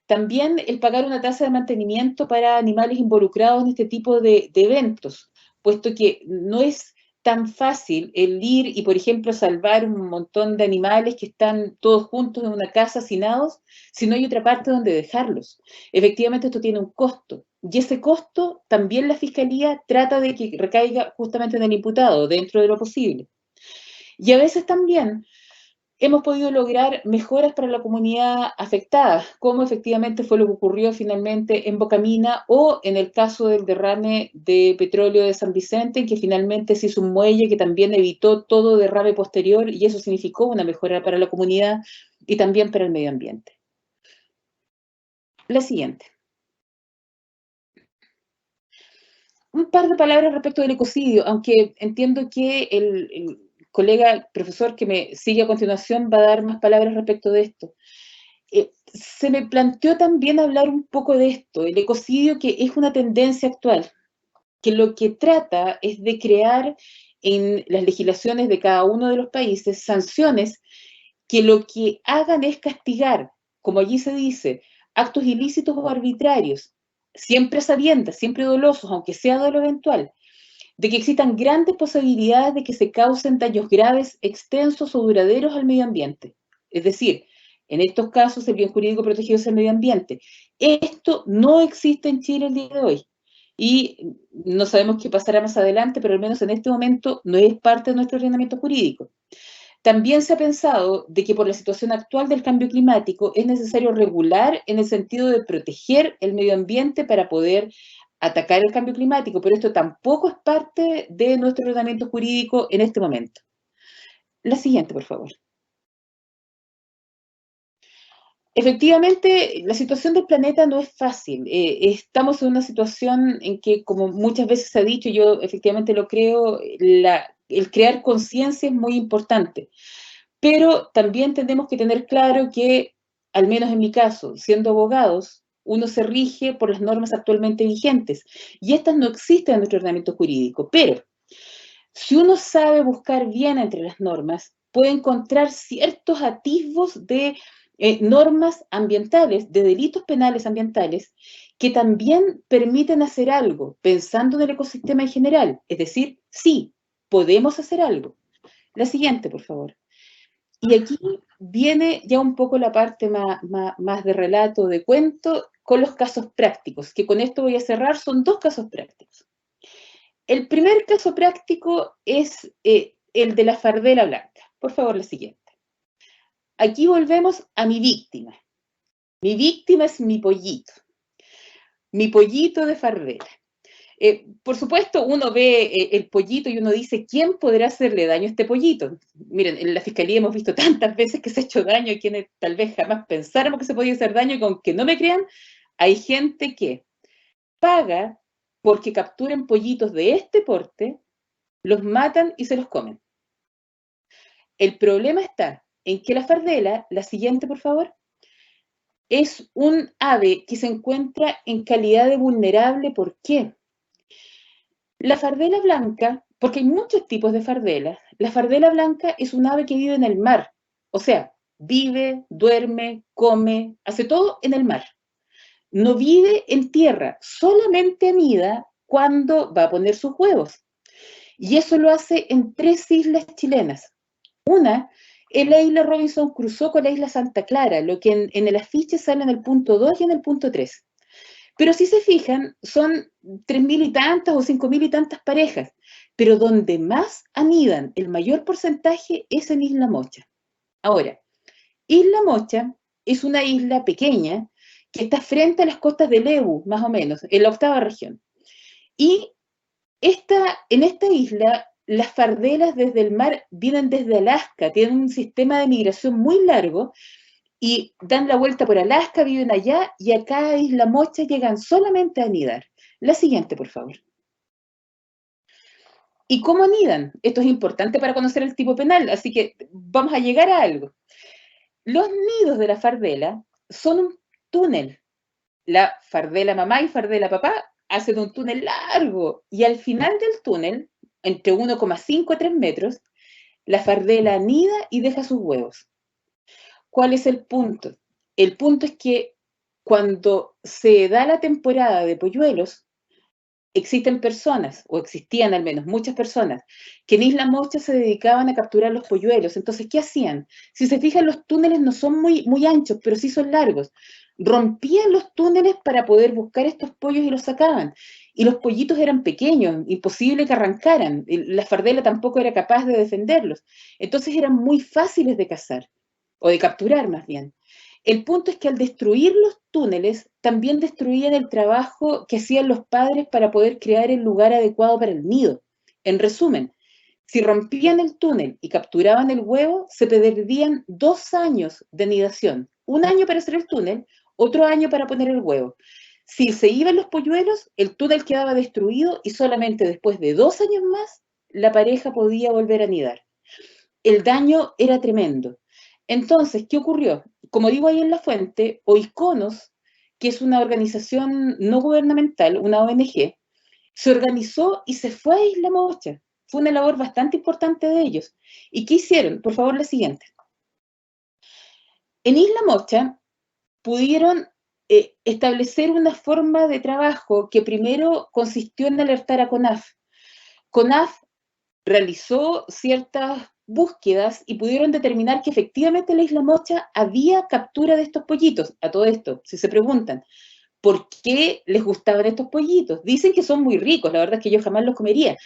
También el pagar una tasa de mantenimiento para animales involucrados en este tipo de eventos, puesto que no es tan fácil el ir y, por ejemplo, salvar un montón de animales que están todos juntos en una casa hacinados, si no hay otra parte donde dejarlos. Efectivamente, esto tiene un costo. Y ese costo también la Fiscalía trata de que recaiga justamente en el imputado, dentro de lo posible. Y a veces también hemos podido lograr mejoras para la comunidad afectada, como efectivamente fue lo que ocurrió finalmente en Bocamina o en el caso del derrame de petróleo de San Vicente, que finalmente se hizo un muelle que también evitó todo derrame posterior y eso significó una mejora para la comunidad y también para el medio ambiente. La siguiente. Un par de palabras respecto del ecocidio, aunque entiendo que el colega profesor que me sigue a continuación va a dar más palabras respecto de esto. Se me planteó también hablar un poco de esto, el ecocidio, que es una tendencia actual, que lo que trata es de crear en las legislaciones de cada uno de los países sanciones que lo que hagan es castigar, como allí se dice, actos ilícitos o arbitrarios, siempre sabiendas, siempre dolosos, aunque sea dolo eventual, de que existan grandes posibilidades de que se causen daños graves, extensos o duraderos al medio ambiente. Es decir, en estos casos el bien jurídico protegido es el medio ambiente. Esto no existe en Chile el día de hoy. Y no sabemos qué pasará más adelante, pero al menos en este momento no es parte de nuestro ordenamiento jurídico. También se ha pensado de que por la situación actual del cambio climático es necesario regular en el sentido de proteger el medio ambiente para poder atacar el cambio climático, pero esto tampoco es parte de nuestro ordenamiento jurídico en este momento. La siguiente, por favor. Efectivamente, la situación del planeta no es fácil. Estamos en una situación en que, como muchas veces se ha dicho, yo efectivamente lo creo, el crear conciencia es muy importante. Pero también tenemos que tener claro que, al menos en mi caso, siendo abogados, uno se rige por las normas actualmente vigentes y estas no existen en nuestro ordenamiento jurídico. Pero si uno sabe buscar bien entre las normas, puede encontrar ciertos atisbos de normas ambientales, de delitos penales ambientales, que también permiten hacer algo, pensando en el ecosistema en general. Es decir, sí, podemos hacer algo. La siguiente, por favor. Y aquí viene ya un poco la parte más de relato, de cuento, con los casos prácticos, que con esto voy a cerrar, son 2 casos prácticos. El primer caso práctico es el de la fardela blanca. Por favor, la siguiente. Aquí volvemos a mi víctima. Mi víctima es mi pollito de fardela. Por supuesto, uno ve el pollito y uno dice, ¿quién podrá hacerle daño a este pollito? Miren, en la Fiscalía hemos visto tantas veces que se ha hecho daño a quienes tal vez jamás pensáramos que se podía hacer daño, y aunque no me crean, hay gente que paga porque capturen pollitos de este porte, los matan y se los comen. El problema está en que la fardela, la siguiente por favor, es un ave que se encuentra en calidad de vulnerable. ¿Por qué? La fardela blanca, porque hay muchos tipos de fardelas, la fardela blanca es un ave que vive en el mar, o sea, vive, duerme, come, hace todo en el mar. No vive en tierra, solamente anida cuando va a poner sus huevos. Y eso lo hace en 3 islas chilenas. Una es la isla Robinson Crusoe con la isla Santa Clara, lo que en el afiche sale en el punto 2 y en el punto 3. Pero si se fijan, son 3.000 y tantas o 5.000 y tantas parejas, pero donde más anidan el mayor porcentaje es en Isla Mocha. Ahora, Isla Mocha es una isla pequeña que está frente a las costas del Lebu, más o menos, en la 8ª región. Y en esta isla, las fardelas desde el mar vienen desde Alaska, tienen un sistema de migración muy largo y dan la vuelta por Alaska, viven allá y acá a Isla Mocha llegan solamente a anidar. La siguiente, por favor. ¿Y cómo anidan? Esto es importante para conocer el tipo penal, así que vamos a llegar a algo. Los nidos de la fardela son un túnel. La fardela mamá y fardela papá hacen un túnel largo y al final del túnel, entre 1,5 a 3 metros, la fardela anida y deja sus huevos. ¿Cuál es el punto? El punto es que cuando se da la temporada de polluelos, existen personas, o existían al menos muchas personas, que en Isla Mocha se dedicaban a capturar los polluelos. Entonces, ¿qué hacían? Si se fijan, los túneles no son muy anchos, pero sí son largos. Rompían los túneles para poder buscar estos pollos y los sacaban. Y los pollitos eran pequeños, imposible que arrancaran. La fardela tampoco era capaz de defenderlos. Entonces eran muy fáciles de cazar, o de capturar más bien. El punto es que al destruir los túneles, también destruían el trabajo que hacían los padres para poder crear el lugar adecuado para el nido. En resumen, si rompían el túnel y capturaban el huevo, se perdían 2 años de nidación. 1 año para hacer el túnel, otro año para poner el huevo. Si se iban los polluelos, el túnel quedaba destruido y solamente después de 2 años más, la pareja podía volver a anidar. El daño era tremendo. Entonces, ¿qué ocurrió? Como digo ahí en la fuente, Oikonos, que es una organización no gubernamental, una ONG, se organizó y se fue a Isla Mocha. Fue una labor bastante importante de ellos. ¿Y qué hicieron? Por favor, la siguiente. En Isla Mocha pudieron establecer una forma de trabajo que primero consistió en alertar a CONAF. CONAF realizó ciertas búsquedas y pudieron determinar que efectivamente en la Isla Mocha había captura de estos pollitos. A todo esto, si se preguntan, ¿por qué les gustaban estos pollitos? Dicen que son muy ricos, la verdad es que yo jamás los comería.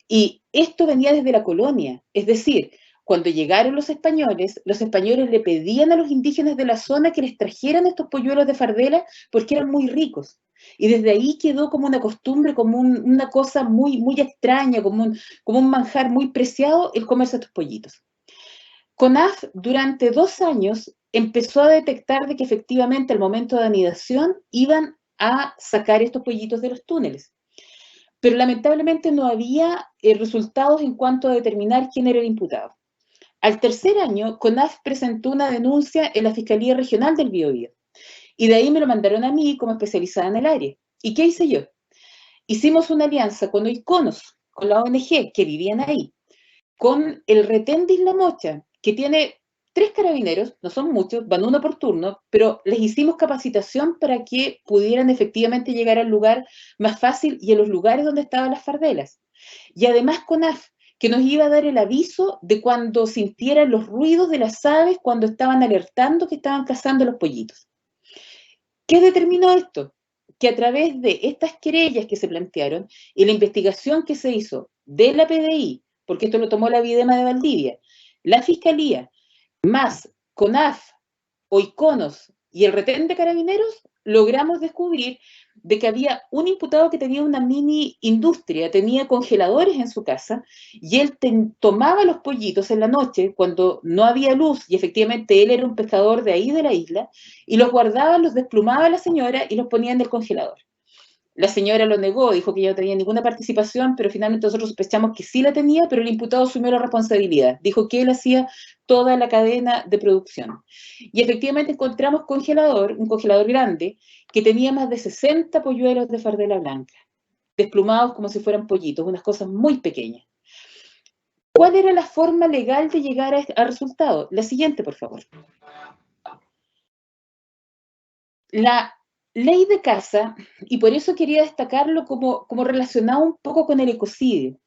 Y esto venía desde la colonia, es decir, cuando llegaron los españoles le pedían a los indígenas de la zona que les trajeran estos polluelos de fardela porque eran muy ricos. Y desde ahí quedó como una costumbre, como una cosa muy, muy extraña, como un manjar muy preciado el comerse estos pollitos. CONAF durante 2 años empezó a detectar de que efectivamente al momento de anidación iban a sacar estos pollitos de los túneles. Pero lamentablemente no había resultados en cuanto a determinar quién era el imputado. Al tercer año, CONAF presentó una denuncia en la Fiscalía Regional del Biobío. Y de ahí me lo mandaron a mí como especializada en el área. ¿Y qué hice yo? Hicimos una alianza con Oiconos, con la ONG que vivían ahí, con el retén de Isla Mocha, que tiene 3 carabineros, no son muchos, van uno por turno, pero les hicimos capacitación para que pudieran efectivamente llegar al lugar más fácil y a los lugares donde estaban las fardelas. Y además CONAF, que nos iba a dar el aviso de cuando sintieran los ruidos de las aves cuando estaban alertando que estaban cazando los pollitos. ¿Qué determinó esto? Que a través de estas querellas que se plantearon y la investigación que se hizo de la PDI, porque esto lo tomó la Videma de Valdivia, la Fiscalía, más CONAF, Oiconos y el retén de carabineros, logramos descubrir de que había un imputado que tenía una mini industria, tenía congeladores en su casa, y él tomaba los pollitos en la noche cuando no había luz, y efectivamente él era un pescador de ahí de la isla, y los guardaba, los desplumaba la señora y los ponía en el congelador. La señora lo negó, dijo que ella no tenía ninguna participación, pero finalmente nosotros sospechamos que sí la tenía, pero el imputado asumió la responsabilidad. Dijo que él hacía toda la cadena de producción. Y efectivamente encontramos un congelador grande, que tenía más de 60 polluelos de fardela blanca, desplumados como si fueran pollitos, unas cosas muy pequeñas. ¿Cuál era la forma legal de llegar al resultado? La siguiente, por favor. La ley de caza, y por eso quería destacarlo como relacionado un poco con el ecocidio,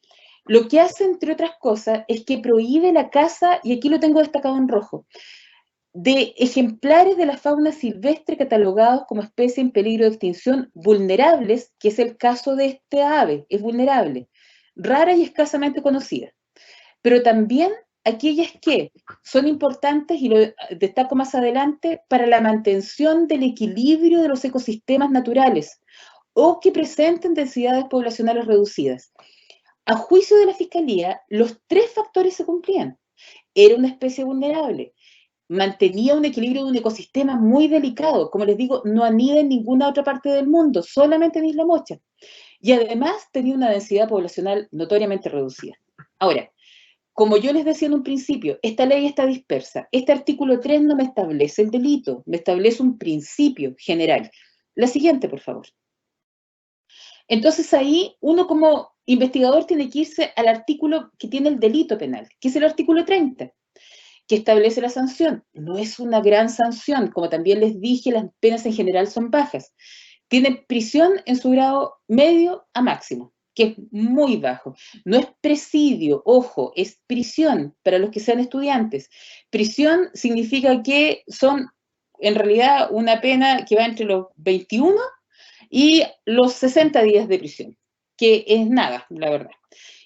lo que hace, entre otras cosas, es que prohíbe la caza, y aquí lo tengo destacado en rojo, de ejemplares de la fauna silvestre catalogados como especie en peligro de extinción vulnerables, que es el caso de este ave, es vulnerable, rara y escasamente conocida, pero también aquellas que son importantes, y lo destaco más adelante, para la mantención del equilibrio de los ecosistemas naturales o que presenten densidades poblacionales reducidas. A juicio de la Fiscalía, los 3 factores se cumplían. Era una especie vulnerable, mantenía un equilibrio de un ecosistema muy delicado, como les digo, no anida en ninguna otra parte del mundo, solamente en Isla Mocha, y además tenía una densidad poblacional notoriamente reducida. Ahora, como yo les decía en un principio, esta ley está dispersa. Este artículo 3 no me establece el delito, me establece un principio general. La siguiente, por favor. Entonces ahí uno como investigador tiene que irse al artículo que tiene el delito penal, que es el artículo 30, que establece la sanción. No es una gran sanción, como también les dije, las penas en general son bajas. Tienen prisión en su grado medio a máximo, que es muy bajo. No es presidio, ojo, es prisión para los que sean estudiantes. Prisión significa que son en realidad una pena que va entre los 21 y los 60 días de prisión, que es nada, la verdad.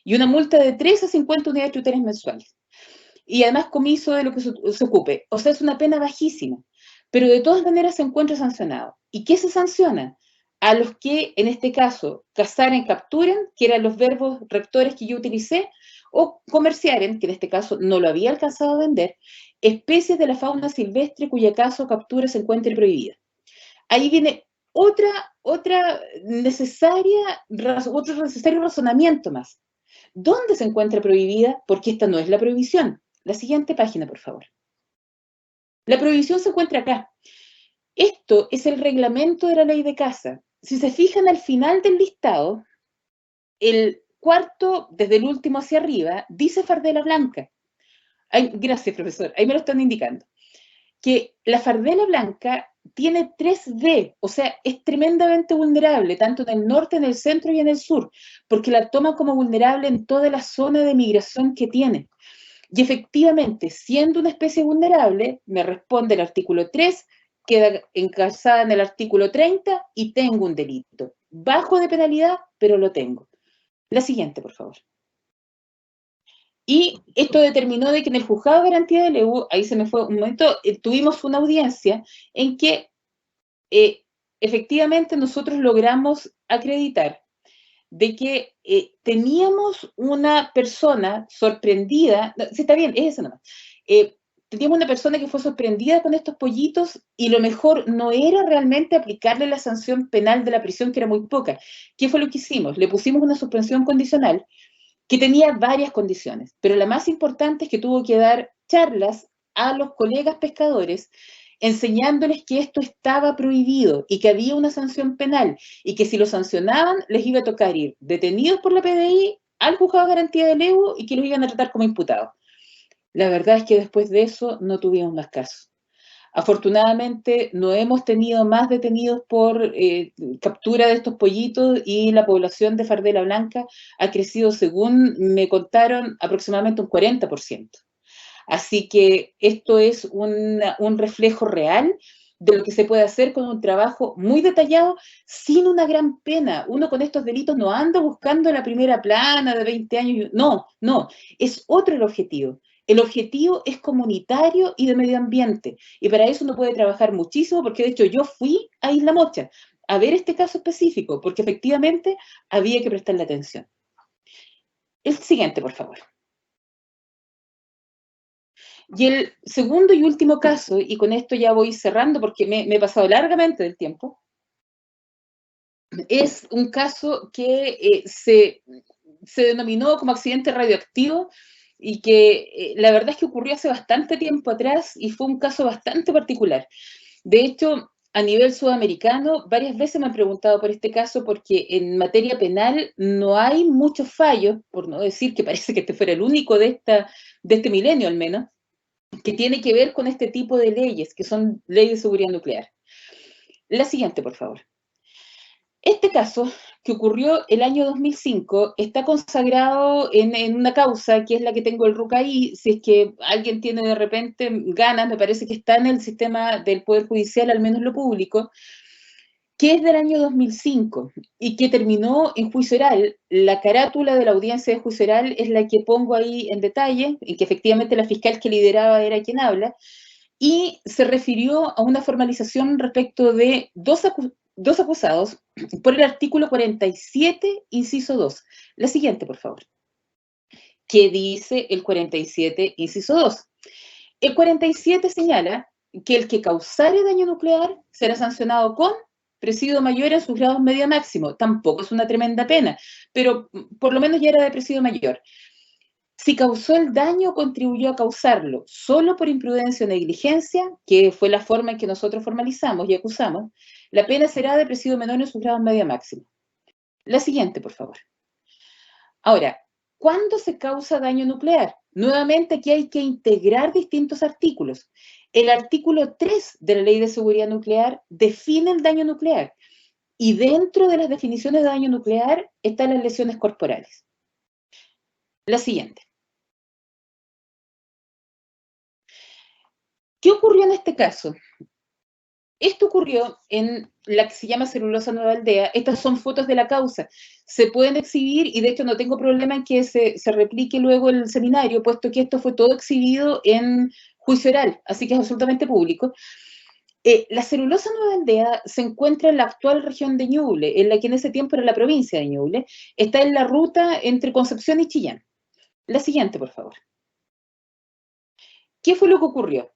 Y una multa de 3 a 50 unidades tributarias mensuales. Y además comiso de lo que se ocupe. O sea, es una pena bajísima, pero de todas maneras se encuentra sancionado. ¿Y qué se sanciona? A los que, en este caso, cazaren, capturen, que eran los verbos rectores que yo utilicé, o comerciaren, que en este caso no lo había alcanzado a vender, especies de la fauna silvestre cuya caza o captura se encuentre prohibida. Ahí viene otro necesario razonamiento más. ¿Dónde se encuentra prohibida? Porque esta no es la prohibición. La siguiente página, por favor. La prohibición se encuentra acá. Esto es el reglamento de la ley de caza. Si se fijan al final del listado, el cuarto, desde el último hacia arriba, dice fardela blanca. Ay, gracias, profesor. Ahí me lo están indicando. Que la fardela blanca tiene 3D, o sea, es tremendamente vulnerable, tanto en el norte, en el centro y en el sur, porque la toma como vulnerable en toda la zona de migración que tiene. Y efectivamente, siendo una especie vulnerable, me responde el artículo 3, queda encalzada en el artículo 30 y tengo un delito. Bajo de penalidad, pero lo tengo. La siguiente, por favor. Y esto determinó de que en el juzgado de garantía del EU, ahí se me fue un momento, tuvimos una audiencia en que efectivamente nosotros logramos acreditar de que teníamos una persona sorprendida, no, sí, está bien, es eso nomás, teníamos una persona que fue sorprendida con estos pollitos y lo mejor no era realmente aplicarle la sanción penal de la prisión, que era muy poca. ¿Qué fue lo que hicimos? Le pusimos una suspensión condicional que tenía varias condiciones, pero la más importante es que tuvo que dar charlas a los colegas pescadores enseñándoles que esto estaba prohibido y que había una sanción penal y que si lo sancionaban les iba a tocar ir detenidos por la PDI al juzgado de garantía del EU y que los iban a tratar como imputados. La verdad es que después de eso no tuvimos más casos. Afortunadamente no hemos tenido más detenidos por captura de estos pollitos y la población de fardela blanca ha crecido, según me contaron, aproximadamente un 40%. Así que esto es un reflejo real de lo que se puede hacer con un trabajo muy detallado, sin una gran pena. Uno con estos delitos no anda buscando la primera plana de 20 años. No, no, es otro el objetivo. El objetivo es comunitario y de medio ambiente. Y para eso uno puede trabajar muchísimo, porque de hecho yo fui a Isla Mocha a ver este caso específico, porque efectivamente había que prestarle atención. El siguiente, por favor. Y el segundo y último caso, y con esto ya voy cerrando porque me he pasado largamente del tiempo, es un caso que se denominó como accidente radioactivo y que la verdad es que ocurrió hace bastante tiempo atrás y fue un caso bastante particular. De hecho, a nivel sudamericano, varias veces me han preguntado por este caso porque en materia penal no hay muchos fallos, por no decir que parece que este fuera el único de este milenio al menos, que tiene que ver con este tipo de leyes, que son leyes de seguridad nuclear. La siguiente, por favor. Este caso, que ocurrió el año 2005, está consagrado en una causa que es la que tengo el RUC ahí. Si es que alguien tiene de repente ganas, me parece que está en el sistema del Poder Judicial, al menos lo público, que es del año 2005 y que terminó en juicio oral. La carátula de la audiencia de juicio oral es la que pongo ahí en detalle, en que efectivamente la fiscal que lideraba era quien habla, y se refirió a una formalización respecto de dos acusados por el artículo 47, inciso 2. La siguiente, por favor. ¿Qué dice el 47, inciso 2? El 47 señala que el que causare daño nuclear será sancionado con presidio mayor en sus grados medio máximo. Tampoco es una tremenda pena, pero por lo menos ya era de presidio mayor. Si causó el daño o contribuyó a causarlo solo por imprudencia o negligencia, que fue la forma en que nosotros formalizamos y acusamos, la pena será de presidio menor en sus grados medio máximo. La siguiente, por favor. Ahora, ¿cuándo se causa daño nuclear? Nuevamente aquí hay que integrar distintos artículos. El artículo 3 de la Ley de Seguridad Nuclear define el daño nuclear y dentro de las definiciones de daño nuclear están las lesiones corporales. La siguiente. ¿Qué ocurrió en este caso? Esto ocurrió en la que se llama Celulosa Nueva Aldea. Estas son fotos de la causa. Se pueden exhibir y de hecho no tengo problema en que se replique luego el seminario, puesto que esto fue todo exhibido en juicio oral, así que es absolutamente público. La Celulosa Nueva Aldea se encuentra en la actual región de Ñuble, en la que en ese tiempo era la provincia de Ñuble. Está en la ruta entre Concepción y Chillán. La siguiente, por favor. ¿Qué fue lo que ocurrió?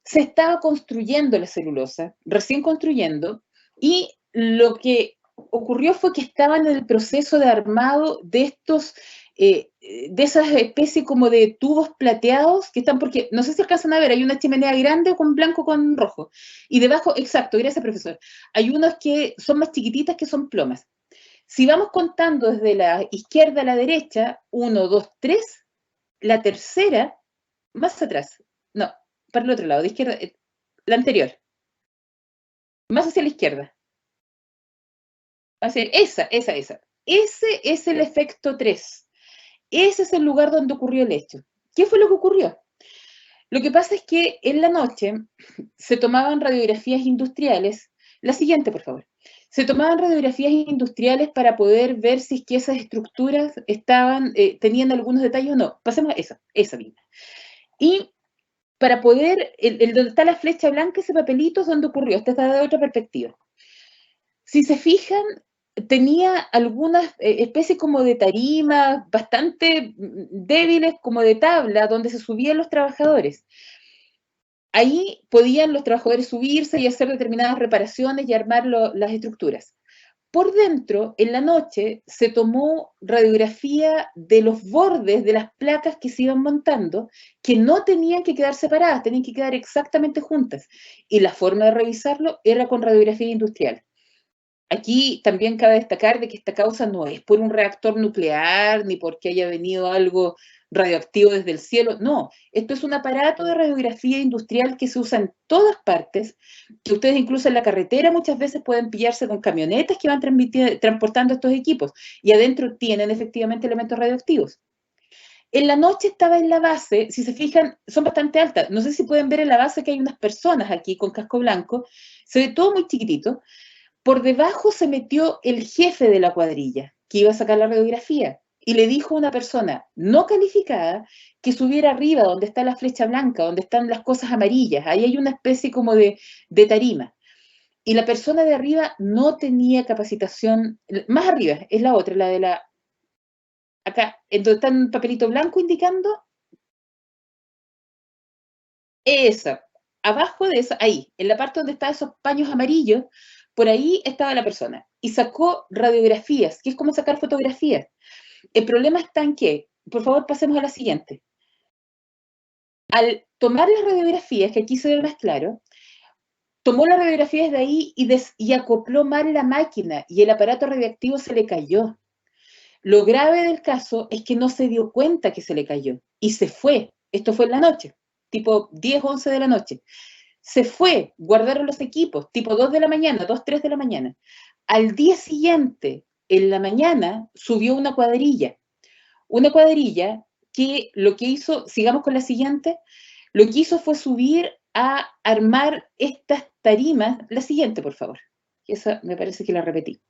Se estaba construyendo la celulosa, recién construyendo, y lo que ocurrió fue que estaban en el proceso de armado de estos, de esas especies como de tubos plateados que están, porque no sé si alcanzan a ver, hay una chimenea grande con blanco con rojo, y debajo, exacto, gracias profesor, hay unos que son más chiquititas que son plomas. Si vamos contando desde la izquierda a la derecha, 1, 2, 3, la tercera, más atrás, no, para el otro lado, de izquierda, la anterior. más hacia la izquierda. Esa. Ese es el efecto 3. Ese es el lugar donde ocurrió el hecho. ¿Qué fue lo que ocurrió? Lo que pasa es que en la noche se tomaban radiografías industriales. La siguiente, por favor. Se tomaban radiografías industriales para poder ver si es que esas estructuras tenían algunos detalles o no. Pasemos a esa misma. Y para poder, donde está la flecha blanca, ese papelito es donde ocurrió. Esta está de otra perspectiva. Si se fijan, tenía algunas especies como de tarimas bastante débiles, como de tabla, donde se subían los trabajadores. Ahí podían los trabajadores subirse y hacer determinadas reparaciones y armar las estructuras. Por dentro, en la noche, se tomó radiografía de los bordes de las placas que se iban montando, que no tenían que quedar separadas, tenían que quedar exactamente juntas. Y la forma de revisarlo era con radiografía industrial. Aquí también cabe destacar de que esta causa no es por un reactor nuclear, ni porque haya venido algo radioactivo desde el cielo. No, esto es un aparato de radiografía industrial que se usa en todas partes, que ustedes incluso en la carretera muchas veces pueden pillarse con camionetas que van transportando estos equipos y adentro tienen efectivamente elementos radioactivos. En la noche estaba en la base, si se fijan, son bastante altas. No sé si pueden ver en la base que hay unas personas aquí con casco blanco. Se ve todo muy chiquitito. Por debajo se metió el jefe de la cuadrilla, que iba a sacar la radiografía, y le dijo a una persona no calificada que subiera arriba, donde está la flecha blanca, donde están las cosas amarillas. Ahí hay una especie como de tarima. Y la persona de arriba no tenía capacitación. Más arriba es la otra, la de la... Acá, en donde está un papelito blanco indicando. Esa. Abajo de esa, ahí, en la parte donde están esos paños amarillos, por ahí estaba la persona. Y sacó radiografías, que es como sacar fotografías. El problema está en que, por favor, pasemos a la siguiente. Al tomar las radiografías, que aquí se ve más claro, tomó las radiografías de ahí y acopló mal la máquina y el aparato radioactivo se le cayó. Lo grave del caso es que no se dio cuenta que se le cayó y se fue. Esto fue en la noche, tipo 10, 11 de la noche. Se fue, guardaron los equipos, tipo 2 de la mañana, 2, 3 de la mañana. Al día siguiente, en la mañana, subió una cuadrilla que lo que hizo, sigamos con la siguiente, lo que hizo fue subir a armar estas tarimas, la siguiente, por favor, esa me parece que la repetí,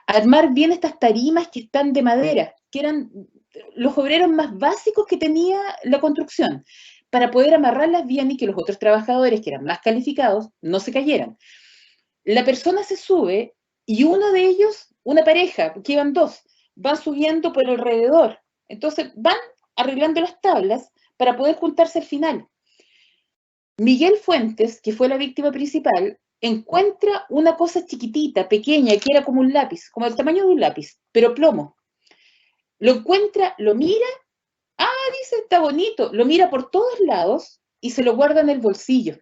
armar bien estas tarimas que están de madera, que eran los obreros más básicos que tenía la construcción, para poder amarrarlas bien y que los otros trabajadores, que eran más calificados, no se cayeran. La persona se sube y uno de ellos, una pareja, que iban dos, van subiendo por alrededor. Entonces van arreglando las tablas para poder juntarse al final. Miguel Fuentes, que fue la víctima principal, encuentra una cosa chiquitita, pequeña, que era como un lápiz, como el tamaño de un lápiz, pero plomo. Lo encuentra, lo mira, dice, está bonito, lo mira por todos lados y se lo guarda en el bolsillo.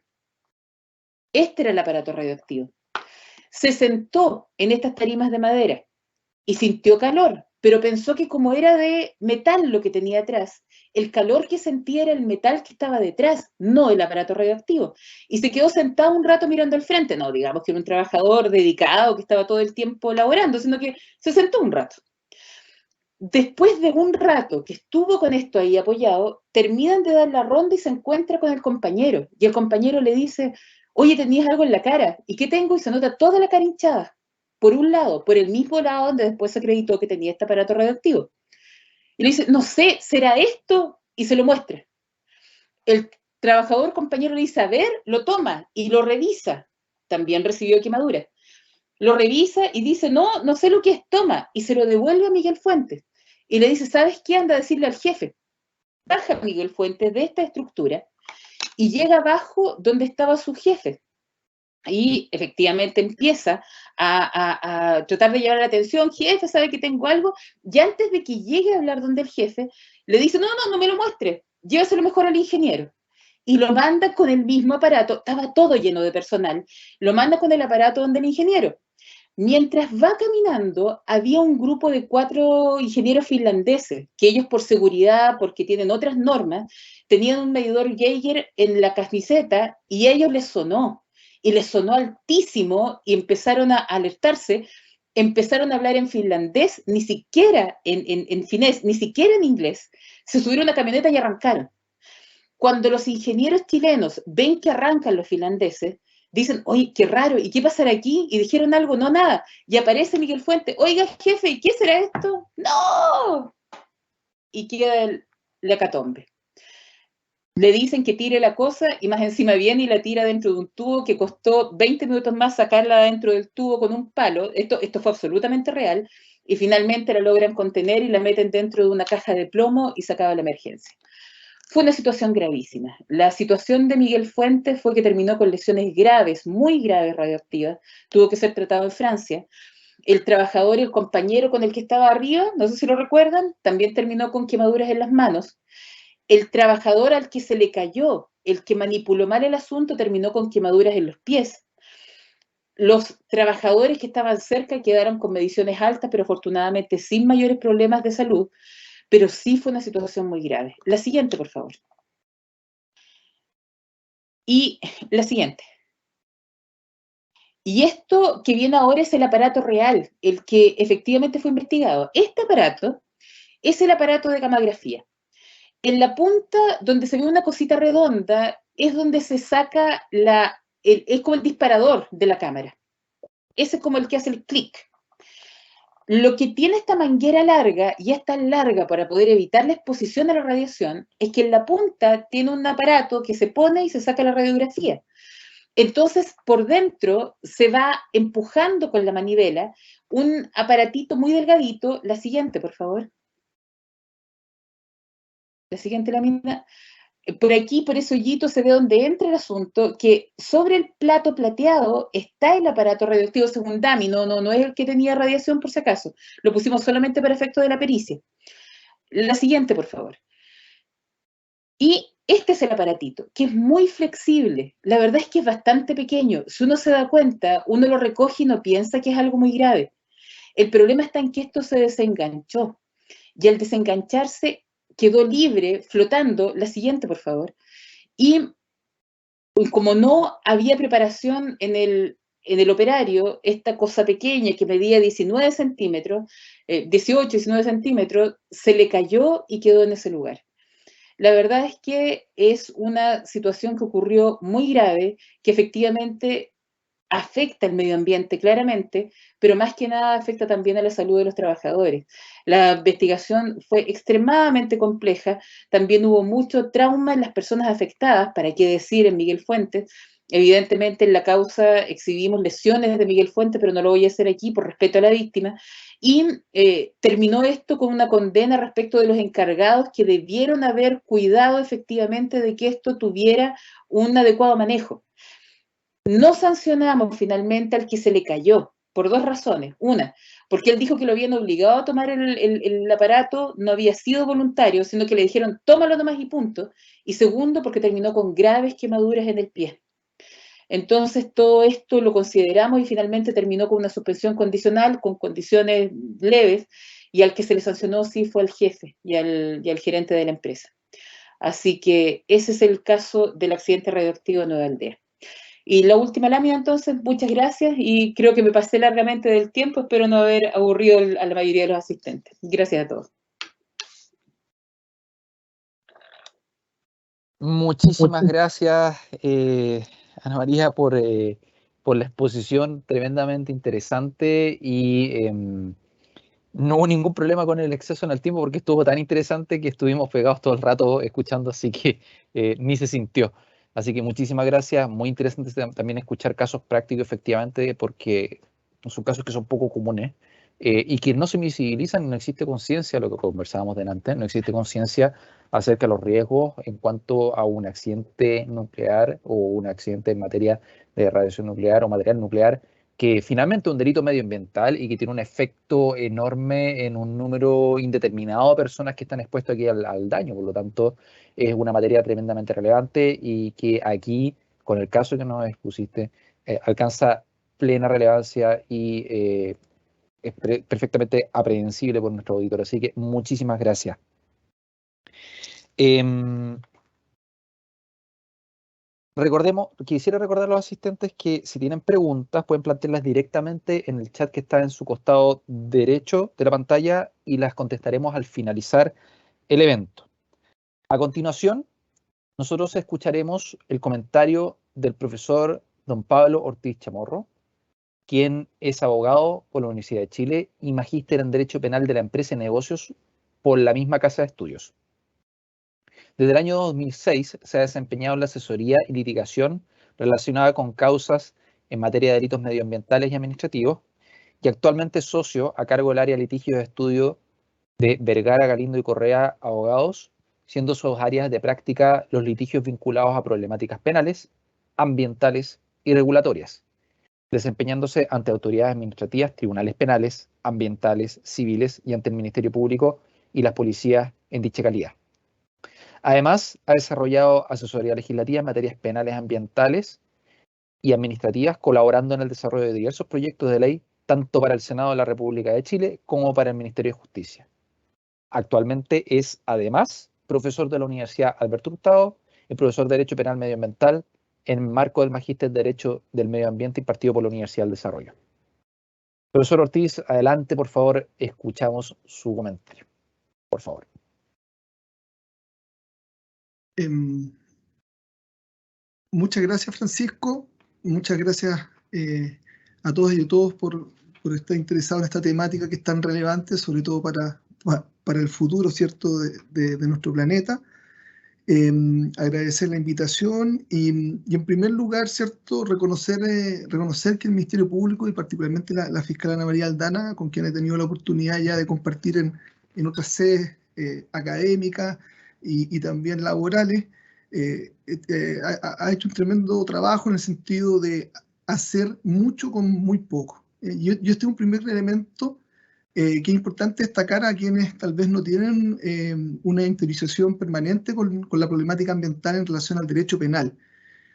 Este era el aparato radioactivo. Se sentó en estas tarimas de madera y sintió calor, pero pensó que como era de metal lo que tenía atrás, el calor que sentía era el metal que estaba detrás, no el aparato radioactivo. Y se quedó sentado un rato mirando al frente, no digamos que era un trabajador dedicado que estaba todo el tiempo laborando, sino que se sentó un rato. Después de un rato que estuvo con esto ahí apoyado, terminan de dar la ronda y se encuentra con el compañero. Y el compañero le dice, oye, tenías algo en la cara. ¿Y qué tengo? Y se nota toda la cara hinchada. Por un lado, por el mismo lado donde después se acreditó que tenía este aparato radioactivo. Y le dice, no sé, ¿será esto? Y se lo muestra. El trabajador compañero le dice, a ver, lo toma y lo revisa. También recibió quemadura. Lo revisa y dice, no, no sé lo que es, toma. Y se lo devuelve a Miguel Fuentes. Y le dice, ¿sabes qué? Anda a decirle al jefe. Baja Miguel Fuentes de esta estructura y llega abajo donde estaba su jefe. Y efectivamente empieza a tratar de llevar la atención, jefe, ¿sabe que tengo algo? Y antes de que llegue a hablar donde el jefe, le dice, no me lo muestre, llévaselo mejor al ingeniero. Y lo manda con el mismo aparato, estaba todo lleno de personal, lo manda con el aparato donde el ingeniero. Mientras va caminando, había un grupo de 4 ingenieros finlandeses, que ellos por seguridad, porque tienen otras normas, tenían un medidor Geiger en la camiseta y a ellos les sonó. y les sonó altísimo y empezaron a alertarse, empezaron a hablar en finlandés, ni siquiera en finés, ni siquiera en inglés, se subieron a la camioneta y arrancaron. Cuando los ingenieros chilenos ven que arrancan los finlandeses, dicen, oye, qué raro, ¿y qué pasará aquí? Y dijeron algo, no, nada. Y aparece Miguel Fuentes, oiga, jefe, ¿y qué será esto? ¡No! Y queda la hecatombe. Le dicen que tire la cosa y más encima viene y la tira dentro de un tubo que costó 20 minutos más sacarla dentro del tubo con un palo. Esto fue absolutamente real. Y finalmente la logran contener y la meten dentro de una caja de plomo y se acaba la emergencia. Fue una situación gravísima. La situación de Miguel Fuentes fue que terminó con lesiones graves, muy graves radioactivas. Tuvo que ser tratado en Francia. El trabajador y el compañero con el que estaba arriba, no sé si lo recuerdan, también terminó con quemaduras en las manos. El trabajador al que se le cayó, el que manipuló mal el asunto, terminó con quemaduras en los pies. Los trabajadores que estaban cerca quedaron con mediciones altas, pero afortunadamente sin mayores problemas de salud, pero sí fue una situación muy grave. La siguiente, por favor. Y la siguiente. Y esto que viene ahora es el aparato real, el que efectivamente fue investigado. Este aparato es el aparato de gammagrafía. En la punta, donde se ve una cosita redonda, es donde se saca es como el disparador de la cámara. Ese es como el que hace el clic. Lo que tiene esta manguera larga, y es tan larga para poder evitar la exposición a la radiación, es que en la punta tiene un aparato que se pone y se saca la radiografía. Entonces, por dentro se va empujando con la manivela un aparatito muy delgadito. La siguiente, por favor. La siguiente lámina. Por aquí, por ese hoyito, se ve donde entra el asunto, que sobre el plato plateado está el aparato radioactivo según Dami, no es el que tenía radiación por si acaso. Lo pusimos solamente para efecto de la pericia. La siguiente, por favor. Y este es el aparatito, que es muy flexible. La verdad es que es bastante pequeño. Si uno se da cuenta, uno lo recoge y no piensa que es algo muy grave. El problema está en que esto se desenganchó. Y al desengancharse quedó libre, flotando. La siguiente, por favor. Y como no había preparación en el operario, esta cosa pequeña que medía 19 centímetros, 18, 19 centímetros, se le cayó y quedó en ese lugar. La verdad es que es una situación que ocurrió muy grave, que efectivamente afecta al medio ambiente claramente, pero más que nada afecta también a la salud de los trabajadores. La investigación fue extremadamente compleja, también hubo mucho trauma en las personas afectadas, para qué decir en Miguel Fuentes. Evidentemente en la causa exhibimos lesiones de Miguel Fuentes, pero no lo voy a hacer aquí por respeto a la víctima. Y terminó esto con una condena respecto de los encargados que debieron haber cuidado efectivamente de que esto tuviera un adecuado manejo. No sancionamos finalmente al que se le cayó, por dos razones. Una, porque él dijo que lo habían obligado a tomar el aparato, no había sido voluntario, sino que le dijeron, tómalo nomás y punto. Y segundo, porque terminó con graves quemaduras en el pie. Entonces, todo esto lo consideramos y finalmente terminó con una suspensión condicional, con condiciones leves, y al que se le sancionó sí fue al jefe y al gerente de la empresa. Así que ese es el caso del accidente radioactivo en Nueva Aldea. Y la última lámina, entonces, muchas gracias y creo que me pasé largamente del tiempo, espero no haber aburrido a la mayoría de los asistentes. Gracias a todos. Muchísimas gracias, Ana María, por la exposición tremendamente interesante y no hubo ningún problema con el exceso en el tiempo porque estuvo tan interesante que estuvimos pegados todo el rato escuchando, así que ni se sintió. Así que muchísimas gracias, muy interesante también escuchar casos prácticos efectivamente porque son casos que son poco comunes y que no se visibilizan y no existe conciencia, lo que conversábamos delante, no existe conciencia acerca de los riesgos en cuanto a un accidente nuclear o un accidente en materia de radiación nuclear o material nuclear que finalmente es un delito medioambiental y que tiene un efecto enorme en un número indeterminado de personas que están expuestas aquí al daño. Por lo tanto, es una materia tremendamente relevante y que aquí, con el caso que nos expusiste, alcanza plena relevancia y es perfectamente aprehensible por nuestro auditor. Así que muchísimas gracias. Quisiera recordar a los asistentes que si tienen preguntas pueden plantearlas directamente en el chat que está en su costado derecho de la pantalla y las contestaremos al finalizar el evento. A continuación, nosotros escucharemos el comentario del profesor don Pablo Ortiz Chamorro, quien es abogado por la Universidad de Chile y magíster en Derecho Penal de la Empresa y Negocios por la misma Casa de Estudios. Desde el año 2006 se ha desempeñado en la asesoría y litigación relacionada con causas en materia de delitos medioambientales y administrativos y actualmente es socio a cargo del área de litigios de estudio de Vergara, Galindo y Correa Abogados, siendo sus áreas de práctica los litigios vinculados a problemáticas penales, ambientales y regulatorias, desempeñándose ante autoridades administrativas, tribunales penales, ambientales, civiles y ante el Ministerio Público y las policías en dicha calidad. Además, ha desarrollado asesoría legislativa en materias penales, ambientales y administrativas, colaborando en el desarrollo de diversos proyectos de ley, tanto para el Senado de la República de Chile como para el Ministerio de Justicia. Actualmente es, además, profesor de la Universidad Alberto Hurtado y profesor de Derecho Penal Medioambiental en marco del Magíster de Derecho del Medio Ambiente impartido por la Universidad del Desarrollo. Profesor Ortiz, adelante, por favor, escuchamos su comentario. Por favor. Muchas gracias, Francisco. Muchas gracias a todas y a todos por estar interesados en esta temática que es tan relevante, sobre todo para el futuro, ¿cierto?, de nuestro planeta. Agradecer la invitación y en primer lugar, ¿cierto?, reconocer que el Ministerio Público y particularmente la fiscal Ana María Aldana, con quien he tenido la oportunidad ya de compartir en otras sedes académicas y también laborales, ha hecho un tremendo trabajo en el sentido de hacer mucho con muy poco. Yo este es un primer elemento que es importante destacar a quienes tal vez no tienen una interiorización permanente con la problemática ambiental en relación al derecho penal.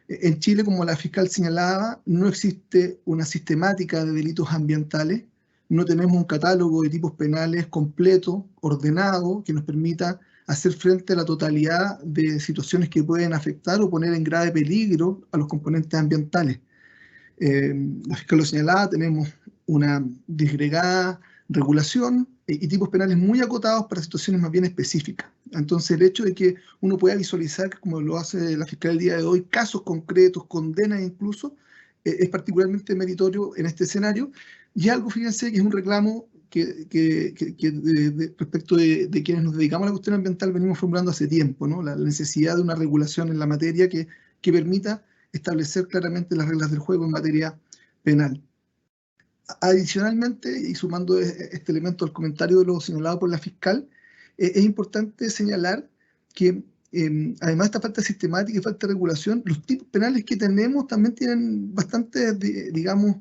En Chile, como la fiscal señalaba, no existe una sistemática de delitos ambientales, no tenemos un catálogo de tipos penales completo, ordenado, que nos permita hacer frente a la totalidad de situaciones que pueden afectar o poner en grave peligro a los componentes ambientales. La fiscal lo señalaba, tenemos una disgregada regulación y tipos penales muy acotados para situaciones más bien específicas. Entonces, el hecho de que uno pueda visualizar, como lo hace la fiscal el día de hoy, casos concretos, condenas incluso, es particularmente meritorio en este escenario. Y algo, fíjense, que es un reclamo respecto de quienes nos dedicamos a la cuestión ambiental venimos formulando hace tiempo, ¿no? La necesidad de una regulación en la materia que permita establecer claramente las reglas del juego en materia penal. Adicionalmente, y sumando este elemento al comentario de lo señalado por la fiscal, es importante señalar que además de esta falta sistemática y falta de regulación, los tipos penales que tenemos también tienen bastante, digamos,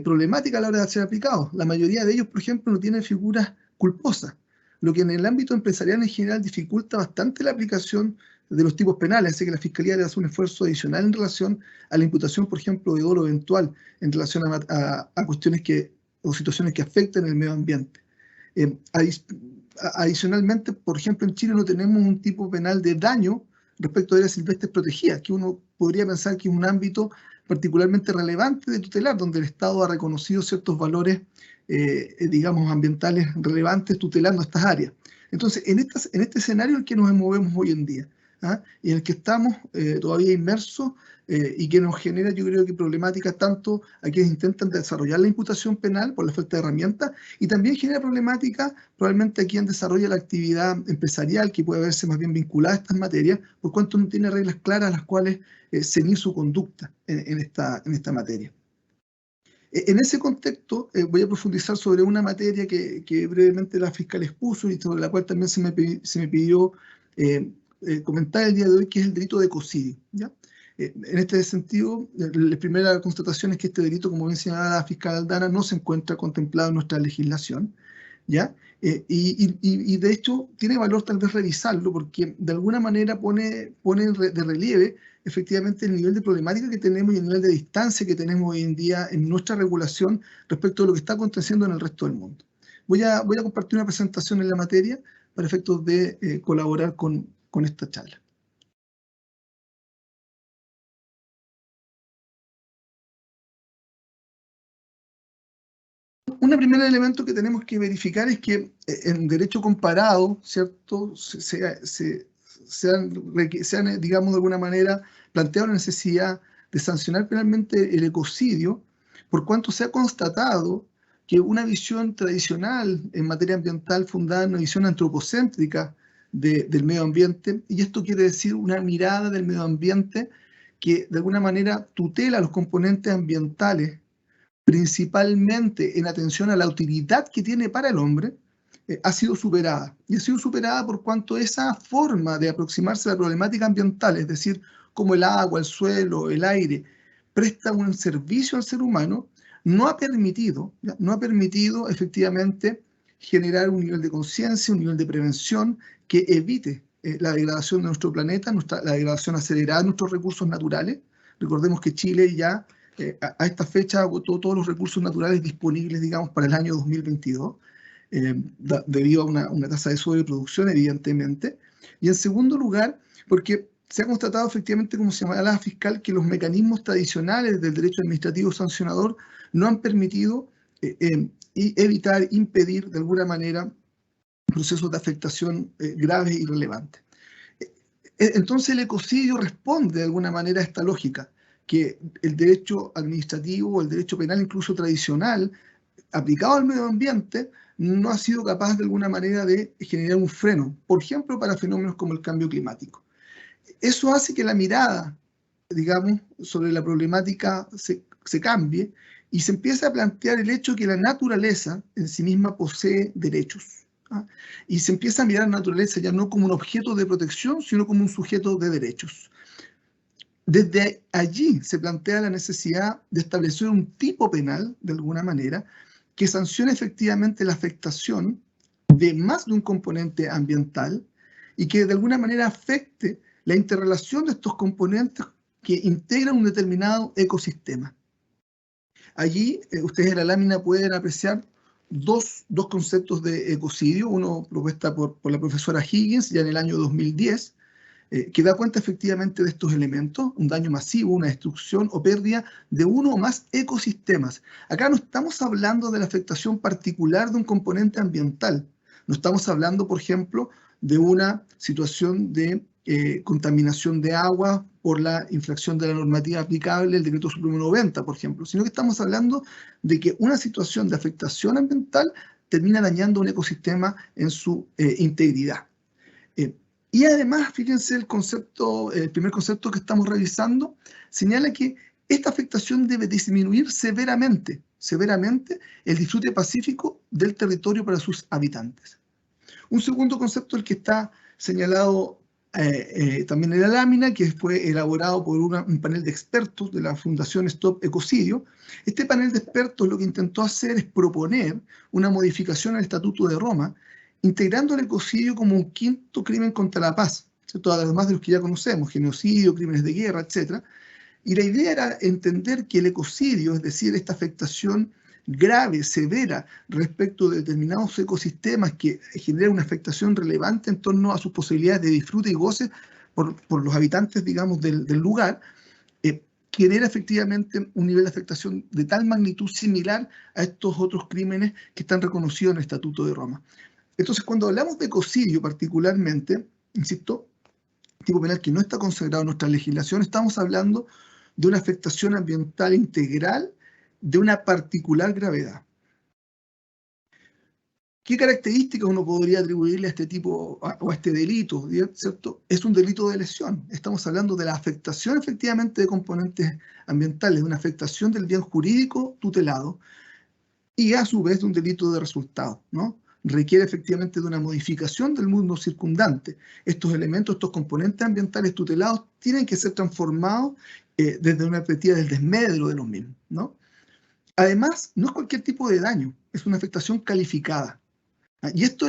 problemática a la hora de ser aplicados. La mayoría de ellos, por ejemplo, no tienen figuras culposas, lo que en el ámbito empresarial en general dificulta bastante la aplicación de los tipos penales, así que la Fiscalía debe hacer un esfuerzo adicional en relación a la imputación, por ejemplo, de dolo eventual en relación a cuestiones o situaciones que afecten el medio ambiente. Adicionalmente, por ejemplo, en Chile no tenemos un tipo penal de daño respecto a áreas silvestres protegidas, que uno podría pensar que es un ámbito particularmente relevante de tutelar, donde el Estado ha reconocido ciertos valores, digamos, ambientales relevantes tutelando estas áreas. Entonces, en este escenario en el que nos movemos hoy en día, y en el que estamos todavía inmersos y que nos genera, yo creo que problemáticas tanto a quienes intentan desarrollar la imputación penal por la falta de herramientas y también genera problemáticas probablemente a quien desarrolla la actividad empresarial que puede verse más bien vinculada a estas materias por cuanto no tiene reglas claras a las cuales ceñir su conducta en esta materia. En ese contexto voy a profundizar sobre una materia que brevemente la fiscal expuso y sobre la cual también se me pidió comentar el día de hoy, que es el delito de ecocidio, ¿ya? En este sentido, la primera constatación es que este delito, como bien señalaba la fiscal Aldana, no se encuentra contemplado en nuestra legislación, ¿ya? Y de hecho tiene valor tal vez revisarlo porque de alguna manera pone de relieve efectivamente el nivel de problemática que tenemos y el nivel de distancia que tenemos hoy en día en nuestra regulación respecto a lo que está aconteciendo en el resto del mundo. Voy a compartir una presentación en la materia para efectos de colaborar con esta charla. Un primer elemento que tenemos que verificar es que en derecho comparado, ¿cierto?, se han, digamos, de alguna manera planteado la necesidad de sancionar penalmente el ecocidio, por cuanto se ha constatado que una visión tradicional en materia ambiental fundada en una visión antropocéntrica del medio ambiente, y esto quiere decir una mirada del medio ambiente que de alguna manera tutela los componentes ambientales, principalmente en atención a la utilidad que tiene para el hombre, ha sido superada. Y ha sido superada por cuanto esa forma de aproximarse a la problemática ambiental, es decir, cómo el agua, el suelo, el aire, presta un servicio al ser humano, no ha permitido efectivamente generar un nivel de conciencia, un nivel de prevención que evite la degradación de nuestro planeta, la degradación acelerada de nuestros recursos naturales. Recordemos que Chile ya a esta fecha agotó todos los recursos naturales disponibles, digamos, para el año 2022, debido a una tasa de sobreproducción, evidentemente. Y en segundo lugar, porque se ha constatado efectivamente, como se llama la fiscal, que los mecanismos tradicionales del derecho administrativo sancionador no han permitido evitar, impedir de alguna manera procesos de afectación graves y relevantes. Entonces el ecocidio responde de alguna manera a esta lógica, que el derecho administrativo o el derecho penal incluso tradicional aplicado al medio ambiente no ha sido capaz de alguna manera de generar un freno, por ejemplo, para fenómenos como el cambio climático. Eso hace que la mirada, digamos, sobre la problemática se cambie y se empieza a plantear el hecho que la naturaleza en sí misma posee derechos. Y se empieza a mirar a la naturaleza ya no como un objeto de protección, sino como un sujeto de derechos. Desde allí se plantea la necesidad de establecer un tipo penal, de alguna manera, que sancione efectivamente la afectación de más de un componente ambiental y que de alguna manera afecte la interrelación de estos componentes que integran un determinado ecosistema. Allí ustedes en la lámina pueden apreciar dos conceptos de ecocidio, uno propuesta por la profesora Higgins ya en el año 2010, que da cuenta efectivamente de estos elementos, un daño masivo, una destrucción o pérdida de uno o más ecosistemas. Acá no estamos hablando de la afectación particular de un componente ambiental, no estamos hablando, por ejemplo, de una situación de contaminación de agua por la infracción de la normativa aplicable, el Decreto Supremo 90, por ejemplo, sino que estamos hablando de que una situación de afectación ambiental termina dañando un ecosistema en su integridad. Y además, fíjense, el primer concepto que estamos revisando señala que esta afectación debe disminuir severamente el disfrute pacífico del territorio para sus habitantes. Un segundo concepto, el que está señalado también en la lámina, que fue elaborado por un panel de expertos de la Fundación Stop Ecocidio. Este panel de expertos lo que intentó hacer es proponer una modificación al Estatuto de Roma, integrando el ecocidio como un quinto crimen contra la paz, ¿cierto? Además de los que ya conocemos, genocidio, crímenes de guerra, etc. Y la idea era entender que el ecocidio, es decir, esta afectación grave, severa, respecto de determinados ecosistemas que generan una afectación relevante en torno a sus posibilidades de disfrute y goce por los habitantes, digamos, del lugar, genera efectivamente un nivel de afectación de tal magnitud similar a estos otros crímenes que están reconocidos en el Estatuto de Roma. Entonces, cuando hablamos de ecocidio particularmente, insisto, tipo penal que no está consagrado en nuestra legislación, estamos hablando de una afectación ambiental integral de una particular gravedad. ¿Qué características uno podría atribuirle a este tipo o a este delito? ¿Cierto? Es un delito de lesión. Estamos hablando de la afectación efectivamente de componentes ambientales, de una afectación del bien jurídico tutelado y a su vez de un delito de resultado, ¿no? Requiere efectivamente de una modificación del mundo circundante. Estos elementos, estos componentes ambientales tutelados tienen que ser transformados desde una perspectiva del desmedro de los mismos, ¿no? Además, no es cualquier tipo de daño, es una afectación calificada. Y este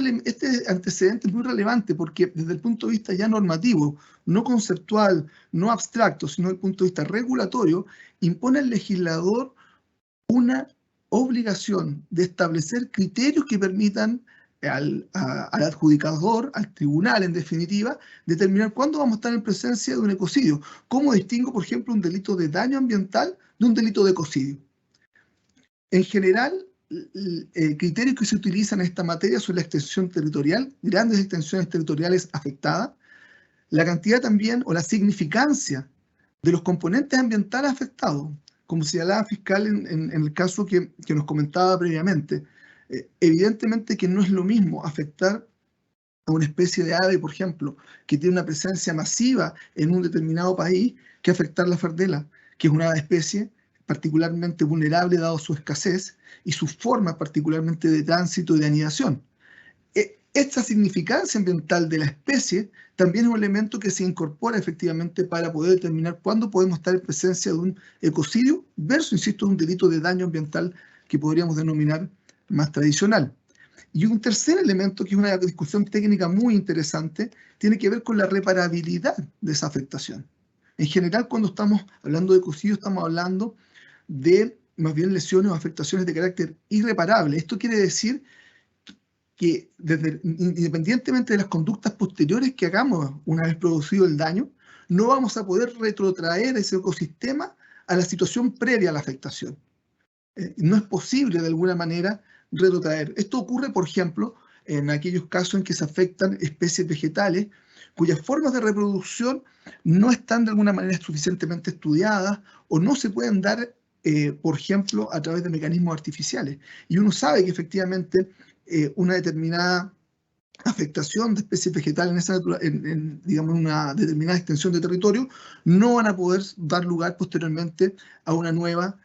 antecedente es muy relevante porque desde el punto de vista ya normativo, no conceptual, no abstracto, sino desde el punto de vista regulatorio, impone al legislador una obligación de establecer criterios que permitan al adjudicador, al tribunal en definitiva, determinar cuándo vamos a estar en presencia de un ecocidio. ¿Cómo distingo, por ejemplo, un delito de daño ambiental de un delito de ecocidio? En general, criterios que se utilizan en esta materia son la extensión territorial, grandes extensiones territoriales afectadas, la cantidad también o la significancia de los componentes ambientales afectados, como señalaba fiscal en el caso que nos comentaba previamente. Evidentemente que no es lo mismo afectar a una especie de ave, por ejemplo, que tiene una presencia masiva en un determinado país, que afectar la fardela, que es una especie particularmente vulnerable dado su escasez y sus formas particularmente de tránsito y de anidación. Esta significancia ambiental de la especie también es un elemento que se incorpora efectivamente para poder determinar cuándo podemos estar en presencia de un ecocidio versus, insisto, un delito de daño ambiental que podríamos denominar más tradicional. Y un tercer elemento, que es una discusión técnica muy interesante, tiene que ver con la reparabilidad de esa afectación. En general, cuando estamos hablando de ecocidio, estamos hablando de más bien lesiones o afectaciones de carácter irreparable. Esto quiere decir que independientemente de las conductas posteriores que hagamos una vez producido el daño, no vamos a poder retrotraer ese ecosistema a la situación previa a la afectación. No es posible de alguna manera retrotraer. Esto ocurre, por ejemplo, en aquellos casos en que se afectan especies vegetales cuyas formas de reproducción no están de alguna manera suficientemente estudiadas o no se pueden dar, por ejemplo, a través de mecanismos artificiales. Y uno sabe que efectivamente una determinada afectación de especies vegetales digamos, una determinada extensión de territorio no van a poder dar lugar posteriormente a una nueva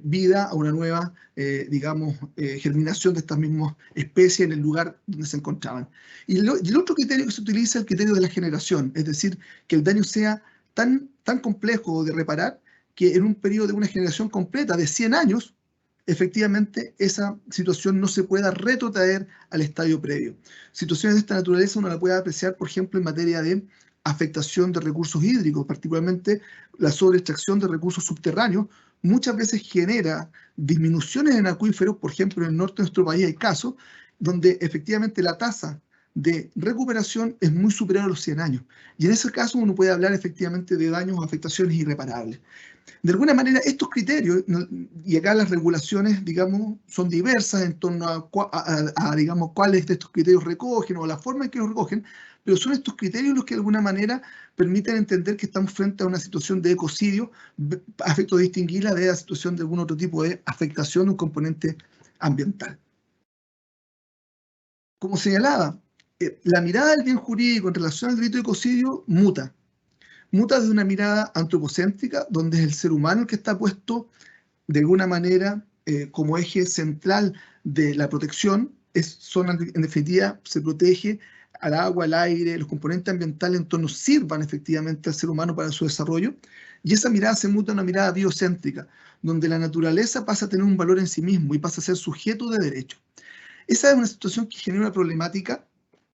vida, a una nueva, digamos, germinación de estas mismas especies en el lugar donde se encontraban. Y el otro criterio que se utiliza es el criterio de la generación, es decir, que el daño sea tan complejo de reparar que en un periodo de una generación completa de 100 años, efectivamente esa situación no se pueda retrotraer al estadio previo. Situaciones de esta naturaleza uno la puede apreciar, por ejemplo, en materia de afectación de recursos hídricos, particularmente la sobreextracción de recursos subterráneos, muchas veces genera disminuciones en acuíferos. Por ejemplo, en el norte de nuestro país hay casos donde efectivamente la tasa de recuperación es muy superior a los 100 años. Y en ese caso uno puede hablar efectivamente de daños o afectaciones irreparables. De alguna manera, estos criterios, y acá las regulaciones, digamos, son diversas en torno a digamos, cuáles de estos criterios recogen o la forma en que los recogen, pero son estos criterios los que de alguna manera permiten entender que estamos frente a una situación de ecocidio, a efecto de distinguirla de la situación de algún otro tipo de afectación de un componente ambiental. Como señalaba, la mirada del bien jurídico en relación al delito de ecocidio muta desde una mirada antropocéntrica, donde es el ser humano el que está puesto de alguna manera como eje central de la protección. En definitiva, se protege al agua, al aire, los componentes ambientales en torno sirvan efectivamente al ser humano para su desarrollo. Y esa mirada se muta a una mirada biocéntrica, donde la naturaleza pasa a tener un valor en sí mismo y pasa a ser sujeto de derecho. Esa es una situación que genera una problemática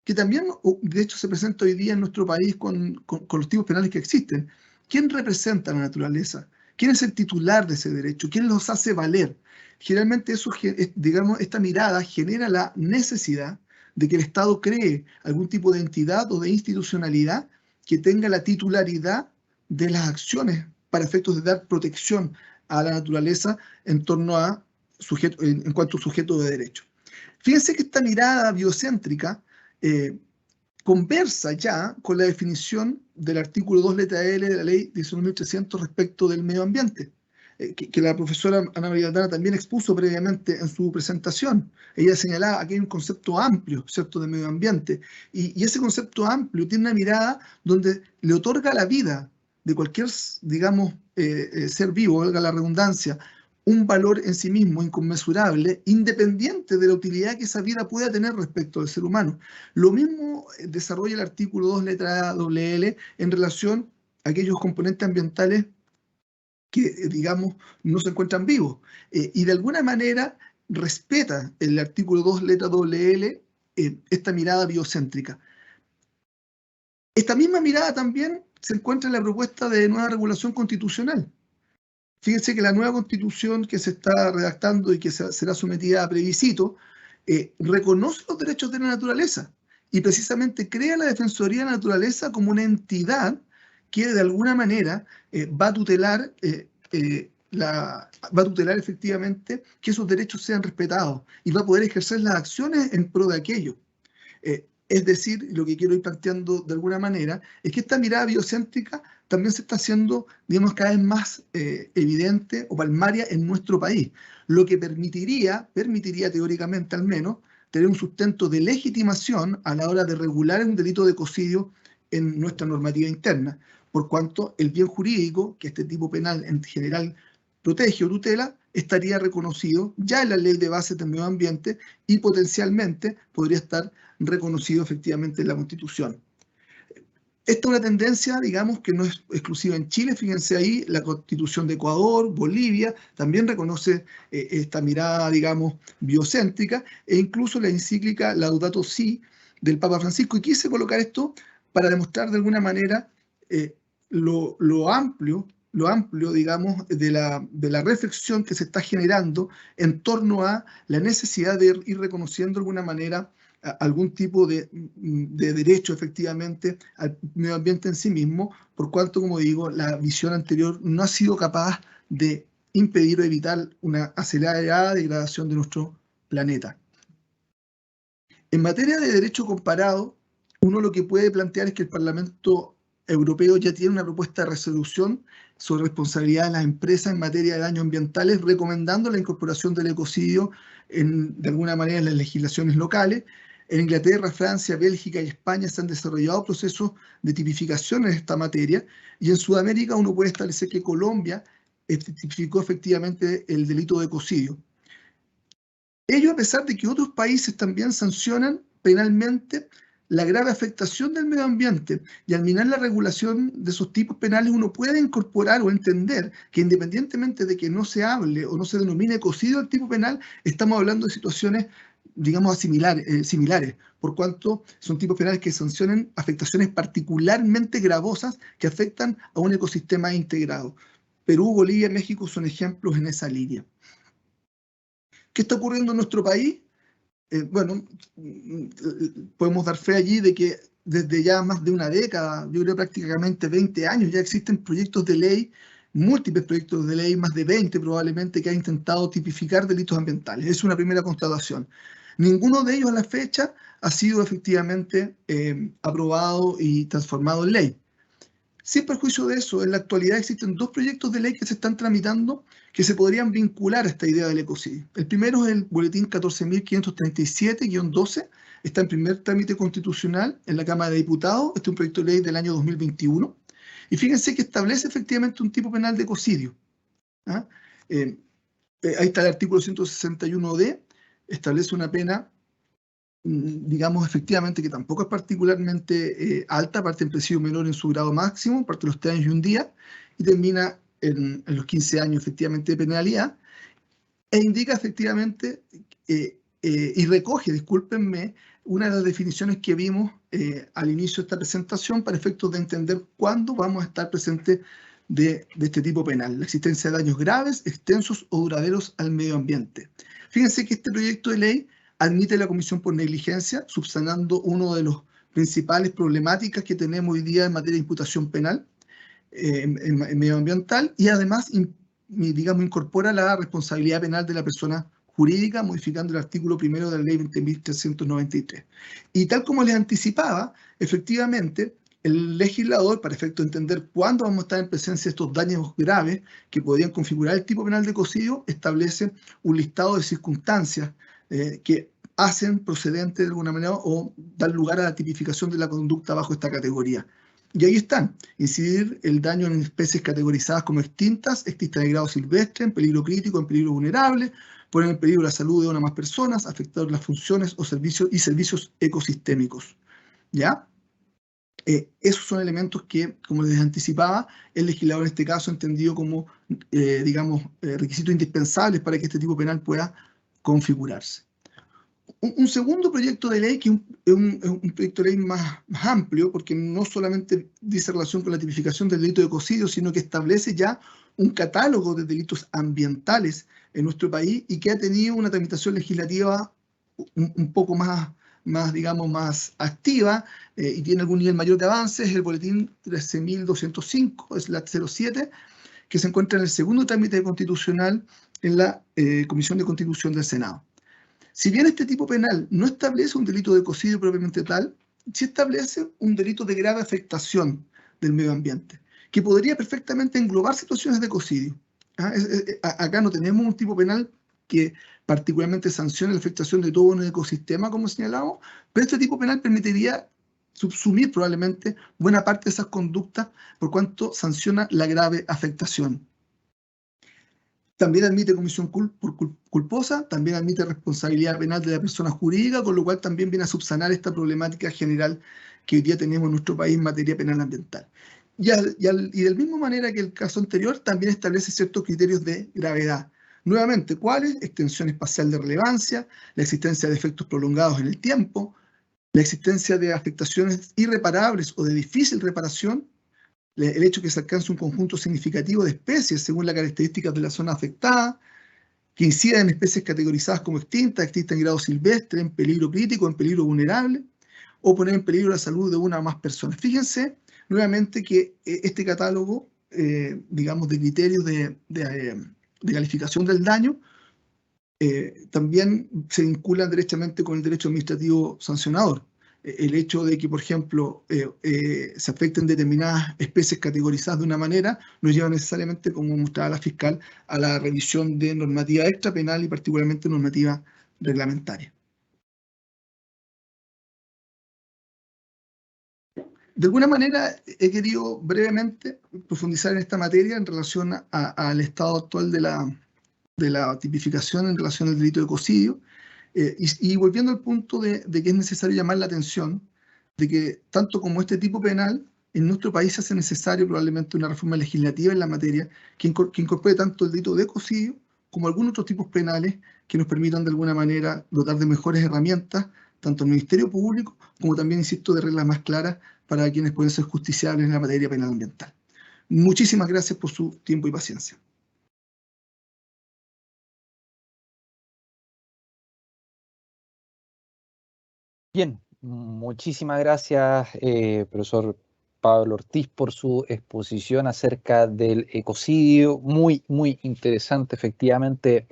que también, de hecho, se presenta hoy día en nuestro país con los tipos penales que existen. ¿Quién representa la naturaleza? ¿Quién es el titular de ese derecho? ¿Quién los hace valer? Generalmente eso, digamos, esta mirada genera la necesidad de que el Estado cree algún tipo de entidad o de institucionalidad que tenga la titularidad de las acciones para efectos de dar protección a la naturaleza en torno a en cuanto a sujeto de derecho. Fíjense que esta mirada biocéntrica conversa ya con la definición del artículo 2 letra L de la ley 19.300 respecto del medio ambiente, que la profesora Ana María Aldana también expuso previamente en su presentación. Ella señalaba que hay un concepto amplio, ¿cierto?, de medio ambiente, y ese concepto amplio tiene una mirada donde le otorga a la vida de cualquier, digamos, ser vivo, valga la redundancia, un valor en sí mismo inconmensurable, independiente de la utilidad que esa vida pueda tener respecto al ser humano. Lo mismo desarrolla el artículo 2, letra L, en relación a aquellos componentes ambientales que, digamos, no se encuentran vivos. Y de alguna manera respeta el artículo 2, letra L, esta mirada biocéntrica. Esta misma mirada también se encuentra en la propuesta de nueva regulación constitucional. Fíjense que la nueva constitución que se está redactando y que será sometida a plebiscito reconoce los derechos de la naturaleza y precisamente crea la Defensoría de la Naturaleza como una entidad que de alguna manera va a tutelar va a tutelar efectivamente que esos derechos sean respetados y va a poder ejercer las acciones en pro de aquello. Es decir, lo que quiero ir planteando de alguna manera es que esta mirada biocéntrica también se está haciendo, digamos, cada vez más evidente o palmaria en nuestro país, lo que permitiría teóricamente al menos, tener un sustento de legitimación a la hora de regular un delito de ecocidio en nuestra normativa interna, por cuanto el bien jurídico que este tipo penal en general protege o tutela estaría reconocido ya en la ley de bases del medio ambiente y potencialmente podría estar reconocido efectivamente en la Constitución. Esta es una tendencia, digamos, que no es exclusiva en Chile. Fíjense ahí, la Constitución de Ecuador, Bolivia, también reconoce esta mirada, digamos, biocéntrica, e incluso la encíclica Laudato Si del Papa Francisco. Y quise colocar esto para demostrar de alguna manera lo amplio, digamos, de la reflexión que se está generando en torno a la necesidad de ir reconociendo de alguna manera algún tipo de derecho efectivamente al medio ambiente en sí mismo, por cuanto, como digo, la visión anterior no ha sido capaz de impedir o evitar una acelerada degradación de nuestro planeta. En materia de derecho comparado, uno lo que puede plantear es que el Parlamento Europeo ya tiene una propuesta de resolución sobre responsabilidad de las empresas en materia de daños ambientales, recomendando la incorporación del ecocidio de alguna manera en las legislaciones locales. En Inglaterra, Francia, Bélgica y España se han desarrollado procesos de tipificación en esta materia, y en Sudamérica uno puede establecer que Colombia tipificó efectivamente el delito de ecocidio. Ello a pesar de que otros países también sancionan penalmente la grave afectación del medio ambiente, y al mirar la regulación de esos tipos penales uno puede incorporar o entender que independientemente de que no se hable o no se denomine ecocidio al tipo penal, estamos hablando de situaciones, digamos, similares, por cuanto son tipos penales que sancionan afectaciones particularmente gravosas que afectan a un ecosistema integrado. Perú, Bolivia y México son ejemplos en esa línea. ¿Qué está ocurriendo en nuestro país? Bueno, podemos dar fe allí de que desde ya más de una década, yo creo prácticamente 20 años, ya existen proyectos de ley, múltiples proyectos de ley, más de 20 probablemente, que han intentado tipificar delitos ambientales. Es una primera constatación. Ninguno de ellos a la fecha ha sido efectivamente aprobado y transformado en ley. Sin perjuicio de eso, en la actualidad existen dos proyectos de ley que se están tramitando que se podrían vincular a esta idea del ecocidio. El primero es el boletín 14.537-12, está en primer trámite constitucional en la Cámara de Diputados. Este es un proyecto de ley del año 2021. Y fíjense que establece efectivamente un tipo penal de ecocidio. ¿Ah? Ahí está el artículo 161D, establece una pena, digamos, efectivamente, que tampoco es particularmente alta, parte en presidio menor en su grado máximo, parte de los 3 años y un día, y termina en los 15 años efectivamente de penalidad, e indica efectivamente, y recoge, discúlpenme, una de las definiciones que vimos al inicio de esta presentación para efectos de entender cuándo vamos a estar presentes de este tipo penal: la existencia de daños graves, extensos o duraderos al medio ambiente. Fíjense que este proyecto de ley admite la comisión por negligencia, subsanando uno de los principales problemáticas que tenemos hoy día en materia de imputación penal en medioambiental, y además, digamos, incorpora la responsabilidad penal de la persona jurídica, modificando el artículo 1 de la ley 20.393. Y tal como les anticipaba, efectivamente, el legislador, para efecto de entender cuándo vamos a estar en presencia de estos daños graves que podrían configurar el tipo penal de ecocidio, establece un listado de circunstancias que hacen procedente de alguna manera o dan lugar a la tipificación de la conducta bajo esta categoría. Y ahí están: incidir el daño en especies categorizadas como extintas de grado silvestre, en peligro crítico, en peligro vulnerable, poner en peligro la salud de una o más personas, afectar las funciones o servicios ecosistémicos. ¿Ya? Esos son elementos que, como les anticipaba, el legislador en este caso ha entendido como, digamos, requisitos indispensables para que este tipo penal pueda configurarse. Un segundo proyecto de ley, que es un proyecto de ley más amplio, porque no solamente dice relación con la tipificación del delito de ecocidio, sino que establece ya un catálogo de delitos ambientales en nuestro país y que ha tenido una tramitación legislativa un poco más, digamos, más activa y tiene algún nivel mayor de avance. Es el boletín 13.205, es la 07, que se encuentra en el segundo trámite constitucional en la Comisión de Constitución del Senado. Si bien este tipo penal no establece un delito de ecocidio propiamente tal, sí establece un delito de grave afectación del medio ambiente, que podría perfectamente englobar situaciones de ecocidio. Acá no tenemos un tipo penal que particularmente sancione la afectación de todo un ecosistema, como señalamos, pero este tipo penal permitiría subsumir probablemente buena parte de esas conductas por cuanto sanciona la grave afectación. También admite comisión culposa, también admite responsabilidad penal de la persona jurídica, con lo cual también viene a subsanar esta problemática general que hoy día tenemos en nuestro país en materia penal ambiental. Y de la misma manera que el caso anterior, también establece ciertos criterios de gravedad. Nuevamente, ¿cuáles? Extensión espacial de relevancia, la existencia de efectos prolongados en el tiempo, la existencia de afectaciones irreparables o de difícil reparación, el hecho de que se alcance un conjunto significativo de especies según las características de la zona afectada, que incida en especies categorizadas como extintas en grado silvestre, en peligro crítico, en peligro vulnerable, o poner en peligro la salud de una o más personas. Fíjense nuevamente que este catálogo, digamos, de criterios de calificación del daño, también se vinculan derechamente con el derecho administrativo sancionador. El hecho de que, por ejemplo, se afecten determinadas especies categorizadas de una manera, nos lleva necesariamente, como mostraba la fiscal, a la revisión de normativa extrapenal y particularmente normativa reglamentaria. De alguna manera he querido brevemente profundizar en esta materia en relación al estado actual de la tipificación en relación al delito de ecocidio, y volviendo al punto de que es necesario llamar la atención de que tanto como este tipo penal, en nuestro país se hace necesario probablemente una reforma legislativa en la materia que incorpore tanto el delito de ecocidio como algunos otros tipos penales que nos permitan de alguna manera dotar de mejores herramientas tanto al Ministerio Público como también, insisto, de reglas más claras para quienes pueden ser justiciables en la materia penal ambiental. Muchísimas gracias por su tiempo y paciencia. Bien, muchísimas gracias, profesor Pablo Ortiz, por su exposición acerca del ecocidio. Muy, muy interesante, efectivamente.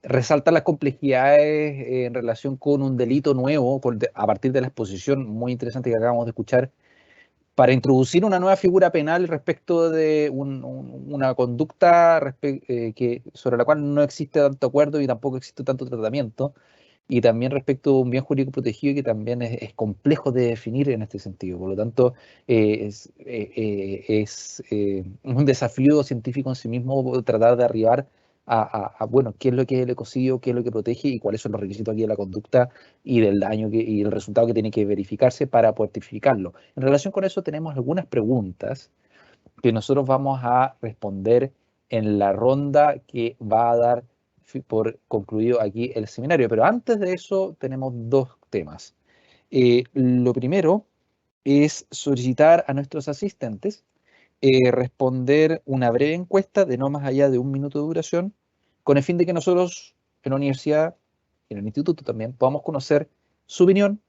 Resalta las complejidades en relación con un delito nuevo, a partir de la exposición muy interesante que acabamos de escuchar, para introducir una nueva figura penal respecto de una conducta sobre la cual no existe tanto acuerdo y tampoco existe tanto tratamiento, y también respecto a un bien jurídico protegido que también es complejo de definir en este sentido. Por lo tanto, es un desafío científico en sí mismo tratar de arribar bueno, qué es lo que es el ecocidio, qué es lo que protege y cuáles son los requisitos aquí de la conducta y del daño y el resultado que tiene que verificarse para poder tipificarlo. En relación con eso tenemos algunas preguntas que nosotros vamos a responder en la ronda que va a dar por concluido aquí el seminario. Pero antes de eso tenemos dos temas. Lo primero es solicitar a nuestros asistentes responder una breve encuesta de no más allá de 1 minuto de duración, con el fin de que nosotros en la universidad, en el instituto también, podamos conocer su opinión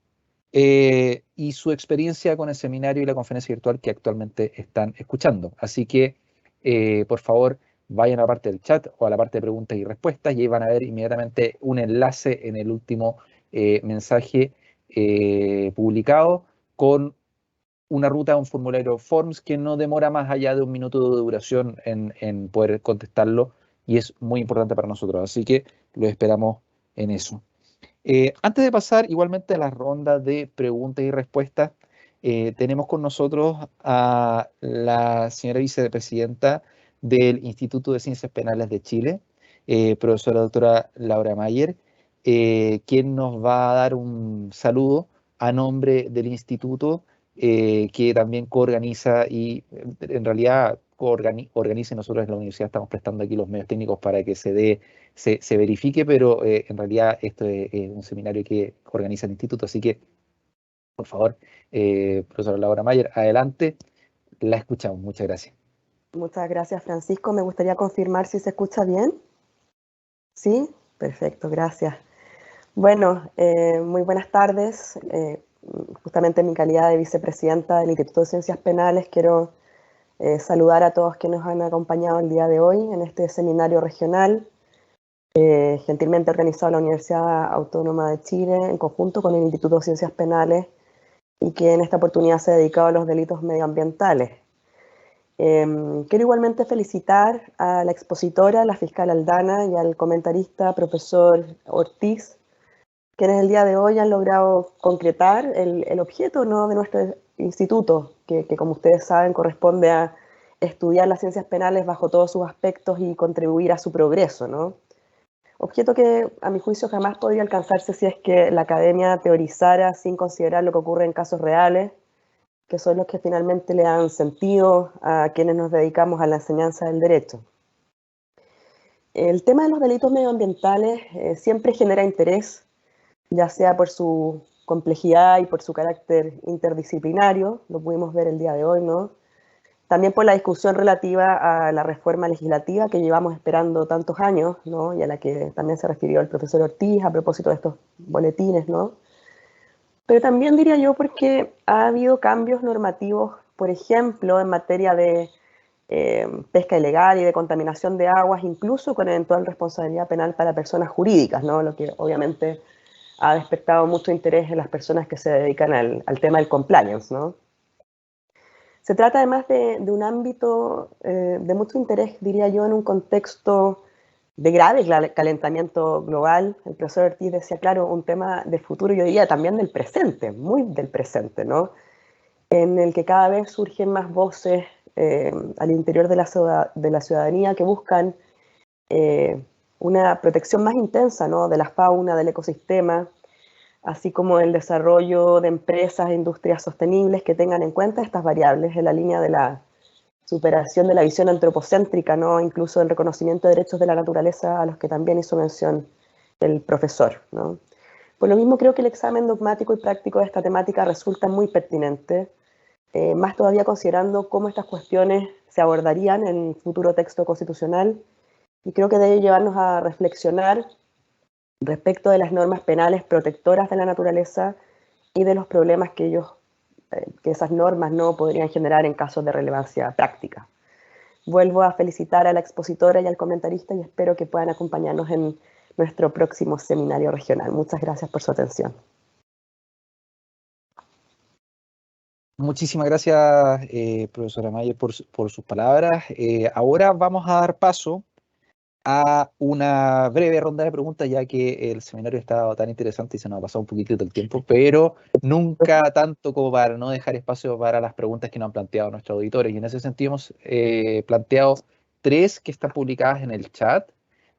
y su experiencia con el seminario y la conferencia virtual que actualmente están escuchando. Así que, por favor, vayan a la parte del chat o a la parte de preguntas y respuestas y ahí van a ver inmediatamente un enlace en el último mensaje publicado con una ruta, un formulario Forms que no demora más allá de 1 minuto de duración en poder contestarlo y es muy importante para nosotros. Así que los esperamos en eso. Antes de pasar igualmente a la ronda de preguntas y respuestas, tenemos con nosotros a la señora vicepresidenta del Instituto de Ciencias Penales de Chile, profesora doctora Laura Mayer, quien nos va a dar un saludo a nombre del instituto, que también coorganiza y en realidad organiza, y nosotros en la universidad estamos prestando aquí los medios técnicos para que se verifique, pero en realidad esto es un seminario que organiza el instituto, así que, por favor, profesora Laura Mayer, adelante, la escuchamos. Muchas gracias. Muchas gracias, Francisco. Me gustaría confirmar si se escucha bien. ¿Sí? Perfecto, gracias. Bueno, muy buenas tardes. Justamente en mi calidad de vicepresidenta del Instituto de Ciencias Penales quiero saludar a todos que nos han acompañado el día de hoy en este seminario regional, gentilmente organizado en la Universidad Autónoma de Chile en conjunto con el Instituto de Ciencias Penales y que en esta oportunidad se ha dedicado a los delitos medioambientales. Quiero igualmente felicitar a la expositora, la fiscal Aldana, y al comentarista, profesor Ortiz, quienes el día de hoy han logrado concretar el objeto, ¿no?, de nuestro instituto, que como ustedes saben corresponde a estudiar las ciencias penales bajo todos sus aspectos y contribuir a su progreso, ¿no? Objeto que a mi juicio jamás podría alcanzarse si es que la academia teorizara sin considerar lo que ocurre en casos reales, que son los que finalmente le dan sentido a quienes nos dedicamos a la enseñanza del derecho. El tema de los delitos medioambientales siempre genera interés, ya sea por su complejidad y por su carácter interdisciplinario, lo pudimos ver el día de hoy, ¿no? También por la discusión relativa a la reforma legislativa que llevamos esperando tantos años, ¿no?, y a la que también se refirió el profesor Ortiz a propósito de estos boletines, ¿no? Pero también diría yo porque ha habido cambios normativos, por ejemplo, en materia de pesca ilegal y de contaminación de aguas, incluso con eventual responsabilidad penal para personas jurídicas, ¿no?, lo que obviamente ha despertado mucho interés en las personas que se dedican al tema del compliance, ¿no? Se trata además de un ámbito de mucho interés, diría yo, en un contexto de grave calentamiento global. El profesor Ortiz decía, claro, un tema del futuro, yo diría también del presente, muy del presente, ¿no?, en el que cada vez surgen más voces al interior de la ciudadanía que buscan una protección más intensa, ¿no?, de la fauna, del ecosistema, así como el desarrollo de empresas e industrias sostenibles que tengan en cuenta estas variables en la línea de la superación de la visión antropocéntrica, ¿no?, incluso el reconocimiento de derechos de la naturaleza a los que también hizo mención el profesor, ¿no? Por lo mismo creo que el examen dogmático y práctico de esta temática resulta muy pertinente, más todavía considerando cómo estas cuestiones se abordarían en el futuro texto constitucional, y creo que debe llevarnos a reflexionar respecto de las normas penales protectoras de la naturaleza y de los problemas que esas normas no podrían generar en casos de relevancia práctica. Vuelvo a felicitar a la expositora y al comentarista y espero que puedan acompañarnos en nuestro próximo seminario regional. Muchas gracias por su atención. Muchísimas gracias, profesora Mayer, por sus palabras. Ahora vamos a dar paso a una breve ronda de preguntas, ya que el seminario ha estado tan interesante y se nos ha pasado un poquitito el tiempo, pero nunca tanto como para no dejar espacio para las preguntas que nos han planteado nuestros auditores. Y en ese sentido hemos planteado 3 que están publicadas en el chat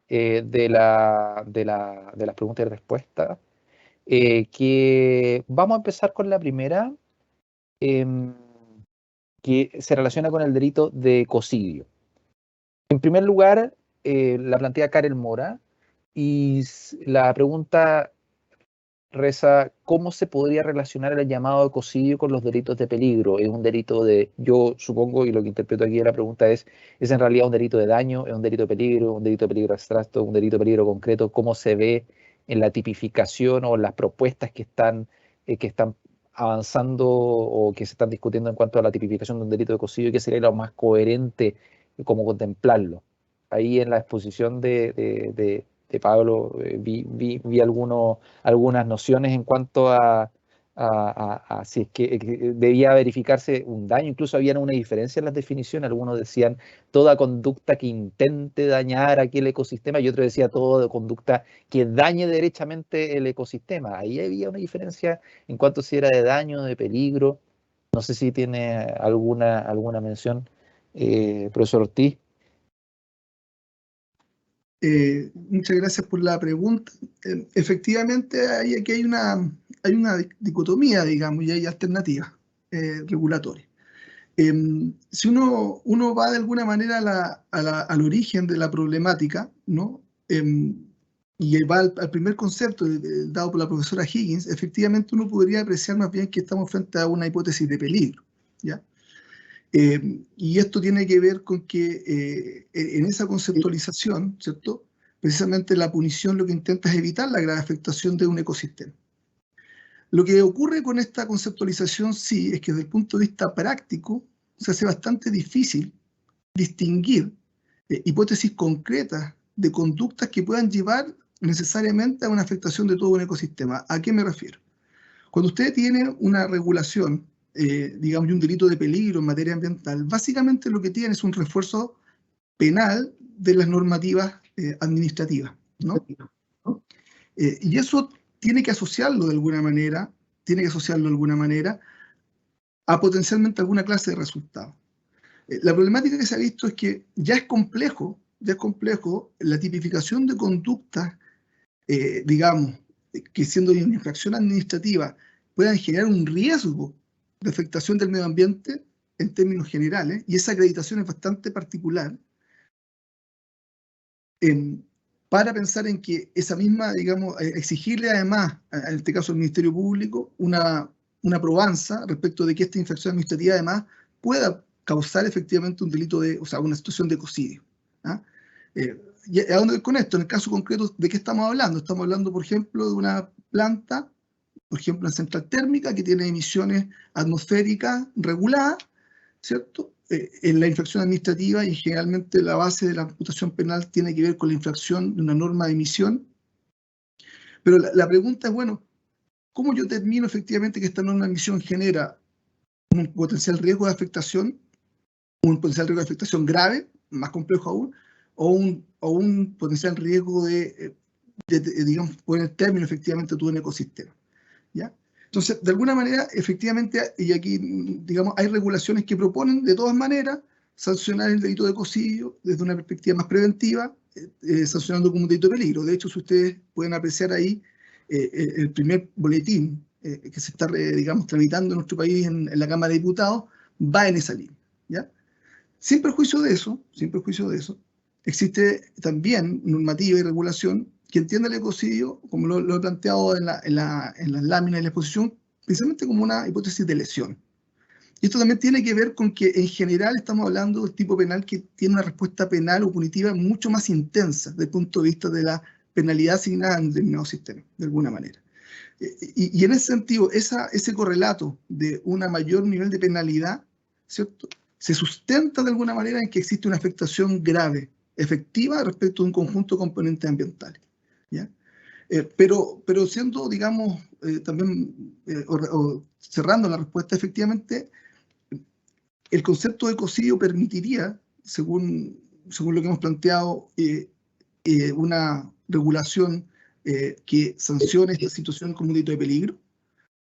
de las preguntas y respuestas. Que vamos a empezar con la primera, que se relaciona con el delito de ecocidio. En primer lugar, la plantea Karel Mora y la pregunta reza: ¿cómo se podría relacionar el llamado ecocidio con los delitos de peligro? Es un delito yo supongo, y lo que interpreto aquí de la pregunta es en realidad un delito de daño, es un delito de peligro, un delito de peligro abstracto, un delito de peligro concreto. ¿Cómo se ve en la tipificación o en las propuestas que están avanzando o que se están discutiendo en cuanto a la tipificación de un delito de ecocidio? ¿Qué sería lo más coherente como contemplarlo? Ahí en la exposición de Pablo vi algunas nociones en cuanto a si es que debía verificarse un daño. Incluso había una diferencia en las definiciones. Algunos decían toda conducta que intente dañar aquel ecosistema y otros decían toda conducta que dañe derechamente el ecosistema. Ahí había una diferencia en cuanto si era de daño, de peligro. No sé si tiene alguna mención, profesor Ortiz. Muchas gracias por la pregunta. Efectivamente, aquí hay una dicotomía, digamos, y hay alternativas regulatorias. Si uno va de alguna manera al origen de la problemática, ¿no?, y va al primer concepto dado por la profesora Higgins, efectivamente uno podría apreciar más bien que estamos frente a una hipótesis de peligro, ¿ya? Y esto tiene que ver con que en esa conceptualización, ¿cierto?, precisamente la punición lo que intenta es evitar la grave afectación de un ecosistema. Lo que ocurre con esta conceptualización, sí, es que desde el punto de vista práctico, se hace bastante difícil distinguir hipótesis concretas de conductas que puedan llevar necesariamente a una afectación de todo un ecosistema. ¿A qué me refiero? Cuando usted tiene una regulación, digamos, y un delito de peligro en materia ambiental, básicamente lo que tiene es un refuerzo penal de las normativas administrativas, ¿no? Y eso tiene que asociarlo de alguna manera, a potencialmente alguna clase de resultado. La problemática que se ha visto es que ya es complejo la tipificación de conductas, digamos, que siendo una infracción administrativa puedan generar un riesgo de afectación del medio ambiente en términos generales, y esa acreditación es bastante particular, para pensar en que esa misma, digamos, exigirle además, en este caso al Ministerio Público, una probanza respecto de que esta infracción administrativa además pueda causar efectivamente un delito o sea, una situación de ecocidio. ¿Ah? ¿Y a dónde voy con esto? En el caso concreto, ¿de qué estamos hablando? Estamos hablando, por ejemplo, de una planta, por ejemplo, una central térmica que tiene emisiones atmosféricas reguladas, ¿cierto? En la infracción administrativa, y generalmente la base de la imputación penal tiene que ver con la infracción de una norma de emisión. Pero la pregunta es, bueno, ¿cómo yo determino efectivamente que esta norma de emisión genera un potencial riesgo de afectación, grave, más complejo aún, o un potencial riesgo de digamos, poner término efectivamente a todo un ecosistema? ¿Ya? Entonces, de alguna manera, efectivamente, y aquí, digamos, hay regulaciones que proponen, de todas maneras, sancionar el delito de ecocidio desde una perspectiva más preventiva, sancionando como un delito de peligro. De hecho, si ustedes pueden apreciar ahí, el primer boletín que se está, digamos, tramitando en nuestro país en la Cámara de Diputados, va en esa línea, ¿ya? Sin perjuicio de eso, existe también normativa y regulación que entiende el ecocidio, como lo he planteado en las láminas de la exposición, precisamente como una hipótesis de lesión. Y esto también tiene que ver con que en general estamos hablando del tipo penal que tiene una respuesta penal o punitiva mucho más intensa desde el punto de vista de la penalidad asignada en determinado sistema, de alguna manera. Y en ese sentido, ese correlato de un mayor nivel de penalidad, ¿cierto?, se sustenta de alguna manera en que existe una afectación grave, efectiva, respecto a un conjunto de componentes ambientales, ¿ya? Pero siendo, digamos, también, cerrando la respuesta, efectivamente, el concepto de ecocidio permitiría, según lo que hemos planteado, una regulación que sancione esta situación como un delito de peligro,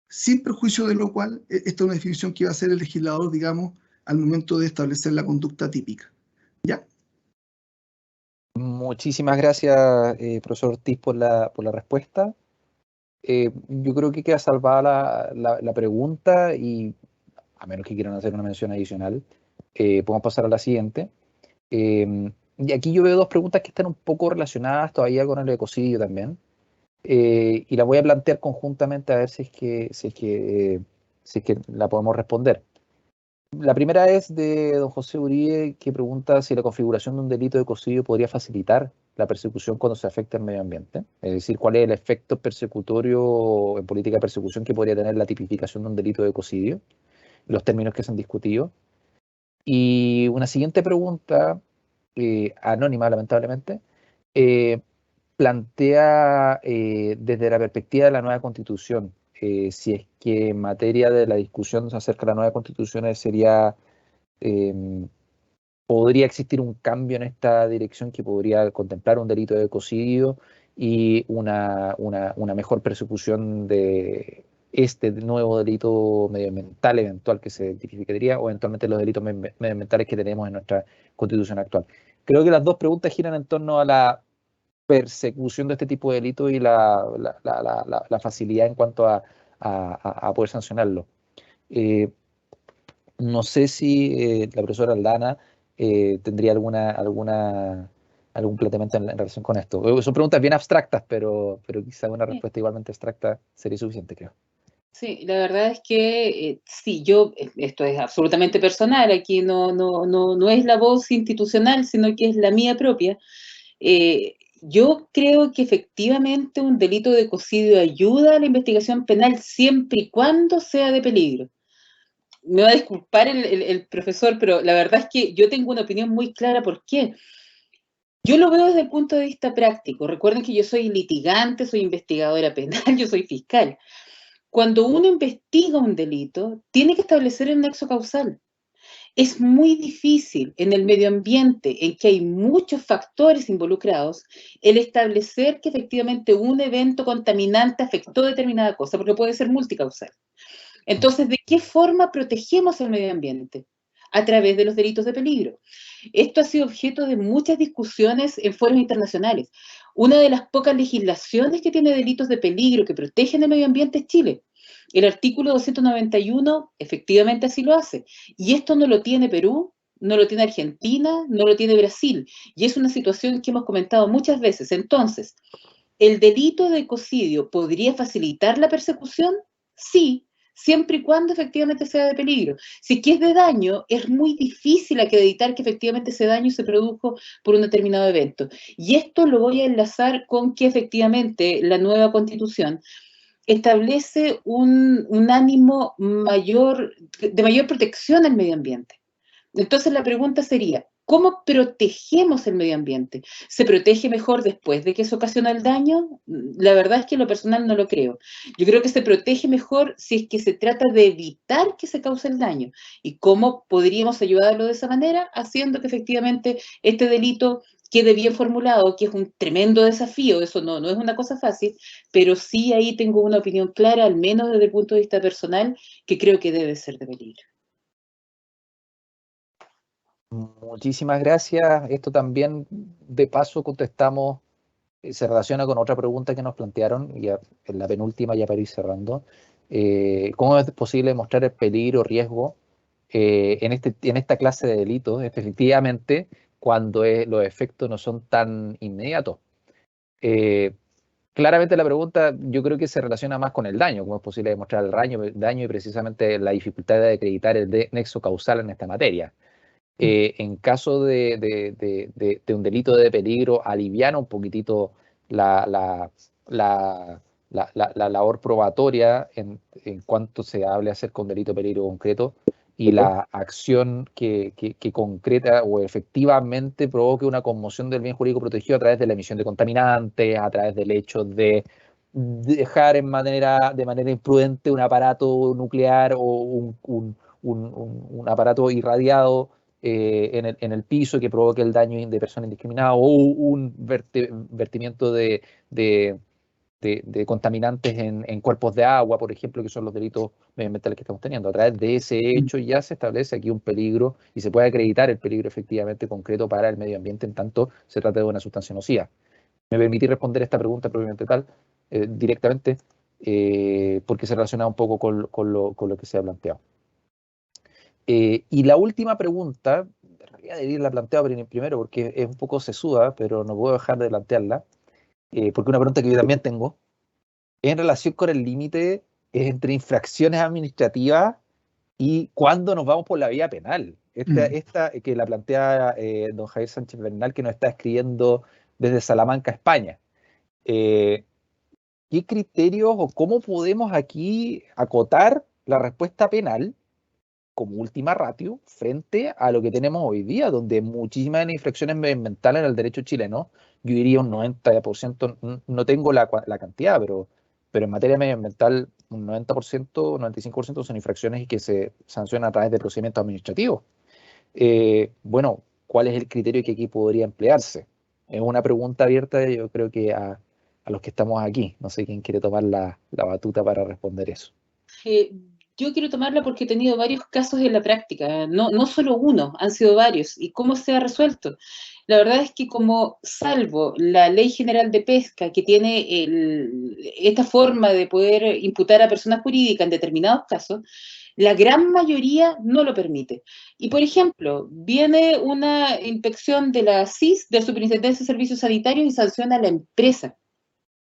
sin perjuicio de lo cual, esta es una definición que va a hacer el legislador, digamos, al momento de establecer la conducta típica. ¿Ya? Muchísimas gracias, profesor Ortiz, por la respuesta. Yo creo que queda salvada la pregunta, y a menos que quieran hacer una mención adicional, podemos pasar a la siguiente. Y aquí yo veo dos preguntas que están un poco relacionadas todavía con el ecocidio también, y la voy a plantear conjuntamente a ver si es que la podemos responder. La primera es de don José Uribe, que pregunta si la configuración de un delito de ecocidio podría facilitar la persecución cuando se afecta el medio ambiente. Es decir, cuál es el efecto persecutorio en política de persecución que podría tener la tipificación de un delito de ecocidio, los términos que se han discutido. Y una siguiente pregunta, anónima lamentablemente, plantea desde la perspectiva de la nueva Constitución, si es que en materia de la discusión acerca de la nueva Constitución podría existir un cambio en esta dirección que podría contemplar un delito de ecocidio y una mejor persecución de este nuevo delito medioambiental eventual que se tipificaría, o eventualmente los delitos medioambientales que tenemos en nuestra Constitución actual. Creo que las dos preguntas giran en torno a la persecución de este tipo de delitos y la facilidad en cuanto a poder sancionarlo. No sé si la profesora Aldana tendría algún planteamiento en relación con esto. Son preguntas bien abstractas, pero quizá una respuesta igualmente abstracta sería suficiente, creo. Sí, la verdad es que sí, esto es absolutamente personal, aquí no es la voz institucional, sino que es la mía propia. Yo creo que efectivamente un delito de ecocidio ayuda a la investigación penal siempre y cuando sea de peligro. me va a disculpar el profesor, pero la verdad es que yo tengo una opinión muy clara. ¿Por qué? Yo lo veo desde el punto de vista práctico. Recuerden que yo soy litigante, soy investigadora penal, yo soy fiscal. Cuando uno investiga un delito, tiene que establecer el nexo causal. Es muy difícil en el medio ambiente, en que hay muchos factores involucrados, el establecer que efectivamente un evento contaminante afectó determinada cosa, porque puede ser multicausal. Entonces, ¿de qué forma protegemos el medio ambiente? A través de los delitos de peligro. Esto ha sido objeto de muchas discusiones en foros internacionales. Una de las pocas legislaciones que tiene delitos de peligro que protegen el medio ambiente es Chile. El artículo 291 efectivamente así lo hace. Y esto no lo tiene Perú, no lo tiene Argentina, no lo tiene Brasil. Y es una situación que hemos comentado muchas veces. Entonces, ¿el delito de ecocidio podría facilitar la persecución? Sí, siempre y cuando efectivamente sea de peligro. Si es que es de daño, es muy difícil acreditar que efectivamente ese daño se produjo por un determinado evento. Y esto lo voy a enlazar con que efectivamente la nueva Constitución establece un ánimo mayor, de mayor protección al medio ambiente. Entonces la pregunta sería, ¿cómo protegemos el medio ambiente? ¿Se protege mejor después de que se ocasiona el daño? La verdad es que en lo personal no lo creo. Yo creo que se protege mejor si es que se trata de evitar que se cause el daño. ¿Y cómo podríamos ayudarlo de esa manera? Haciendo que efectivamente este delito quede bien formulado, que es un tremendo desafío, eso no es una cosa fácil, pero sí ahí tengo una opinión clara, al menos desde el punto de vista personal, que creo que debe ser de peligro. Muchísimas gracias. Esto también, de paso, contestamos, se relaciona con otra pregunta que nos plantearon, y en la penúltima ya para ir cerrando. ¿Cómo es posible mostrar el peligro o riesgo en esta clase de delitos, efectivamente, cuando los efectos no son tan inmediatos? Claramente la pregunta yo creo que se relaciona más con el daño, cómo es posible demostrar el daño y precisamente la dificultad de acreditar el nexo causal en esta materia. En caso de un delito de peligro, aliviana un poquitito la labor probatoria en cuanto se hable acerca de un delito de peligro concreto y la acción que concreta o efectivamente provoque una conmoción del bien jurídico protegido a través de la emisión de contaminantes, a través del hecho de dejar de manera imprudente un aparato nuclear o un aparato irradiado en el piso que provoque el daño de persona indiscriminada o un vertimiento de contaminantes en cuerpos de agua, por ejemplo, que son los delitos medioambientales que estamos teniendo. A través de ese hecho ya se establece aquí un peligro y se puede acreditar el peligro efectivamente concreto para el medio ambiente en tanto se trata de una sustancia nociva. Me permití responder esta pregunta propiamente tal directamente porque se relaciona un poco con lo que se ha planteado. Y la última pregunta, en realidad debería haberla planteado primero porque es un poco sesuda, pero no puedo dejar de plantearla, porque una pregunta que yo también tengo, es en relación con el límite entre infracciones administrativas y cuándo nos vamos por la vía penal. Esta que la plantea don Javier Sánchez Bernal, que nos está escribiendo desde Salamanca, España. ¿Qué criterios o cómo podemos aquí acotar la respuesta penal como última ratio frente a lo que tenemos hoy día, donde muchísimas de las infracciones medioambientales en el derecho chileno, yo diría un 90%, no tengo la cantidad, pero en materia medioambiental un 90%, 95% son infracciones que se sancionan a través de procedimientos administrativos. Bueno, ¿cuál es el criterio que aquí podría emplearse? Es una pregunta abierta, yo creo que a los que estamos aquí. No sé quién quiere tomar la batuta para responder eso. Yo quiero tomarla porque he tenido varios casos en la práctica, no solo uno, han sido varios. ¿Y cómo se ha resuelto? La verdad es que como salvo la Ley General de Pesca, que tiene esta forma de poder imputar a personas jurídicas en determinados casos, la gran mayoría no lo permite. Y, por ejemplo, viene una inspección de la SIS, de la Superintendencia de Servicios Sanitarios, y sanciona a la empresa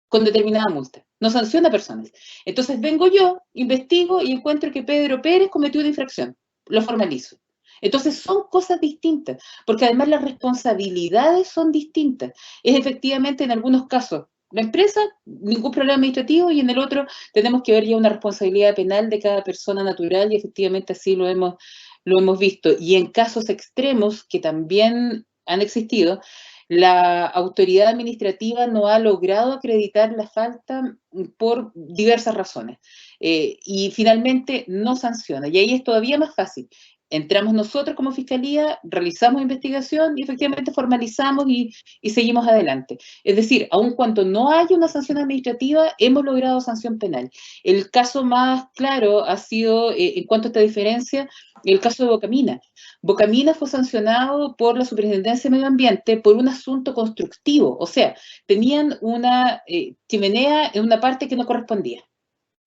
con determinada multa. No sanciona a personas. Entonces vengo yo, investigo y encuentro que Pedro Pérez cometió una infracción. Lo formalizo. Entonces son cosas distintas, porque además las responsabilidades son distintas. Es efectivamente en algunos casos la empresa, ningún problema administrativo, y en el otro tenemos que ver ya una responsabilidad penal de cada persona natural, y efectivamente así lo hemos visto. Y en casos extremos que también han existido, la autoridad administrativa no ha logrado acreditar la falta por diversas razones. Y finalmente no sanciona. Y ahí es todavía más fácil. Entramos nosotros como Fiscalía, realizamos investigación y efectivamente formalizamos y seguimos adelante. Es decir, aun cuando no haya una sanción administrativa, hemos logrado sanción penal. El caso más claro ha sido, en cuanto a esta diferencia, el caso de Bocamina. Bocamina fue sancionado por la Superintendencia de Medio Ambiente por un asunto constructivo, o sea, tenían una chimenea en una parte que no correspondía.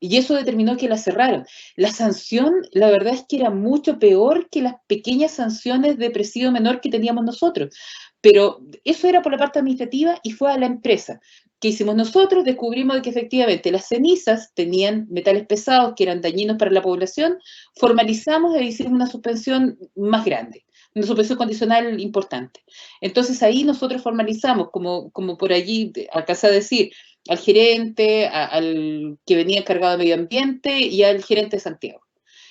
Y eso determinó que la cerraron. La sanción, la verdad es que era mucho peor que las pequeñas sanciones de presidio menor que teníamos nosotros. Pero eso era por la parte administrativa y fue a la empresa. ¿Qué hicimos nosotros? Descubrimos que efectivamente las cenizas tenían metales pesados que eran dañinos para la población. Formalizamos e hicimos una suspensión más grande, una suspensión condicional importante. Entonces ahí nosotros formalizamos, como por allí alcancé a decir, al gerente, al que venía encargado de medio ambiente y al gerente de Santiago.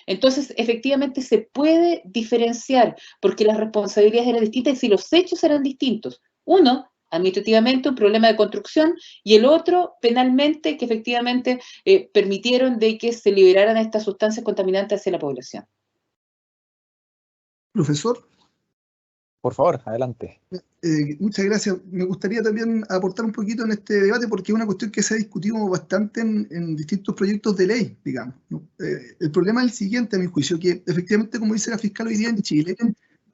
Entonces, efectivamente se puede diferenciar porque las responsabilidades eran distintas y si los hechos eran distintos. Uno, administrativamente, un problema de construcción, y el otro, penalmente, que efectivamente permitieron de que se liberaran estas sustancias contaminantes hacia la población. Profesor. Por favor, adelante. Muchas gracias. Me gustaría también aportar un poquito en este debate porque es una cuestión que se ha discutido bastante en distintos proyectos de ley, digamos, ¿no? El problema es el siguiente, a mi juicio, que efectivamente, como dice la fiscal hoy día en Chile,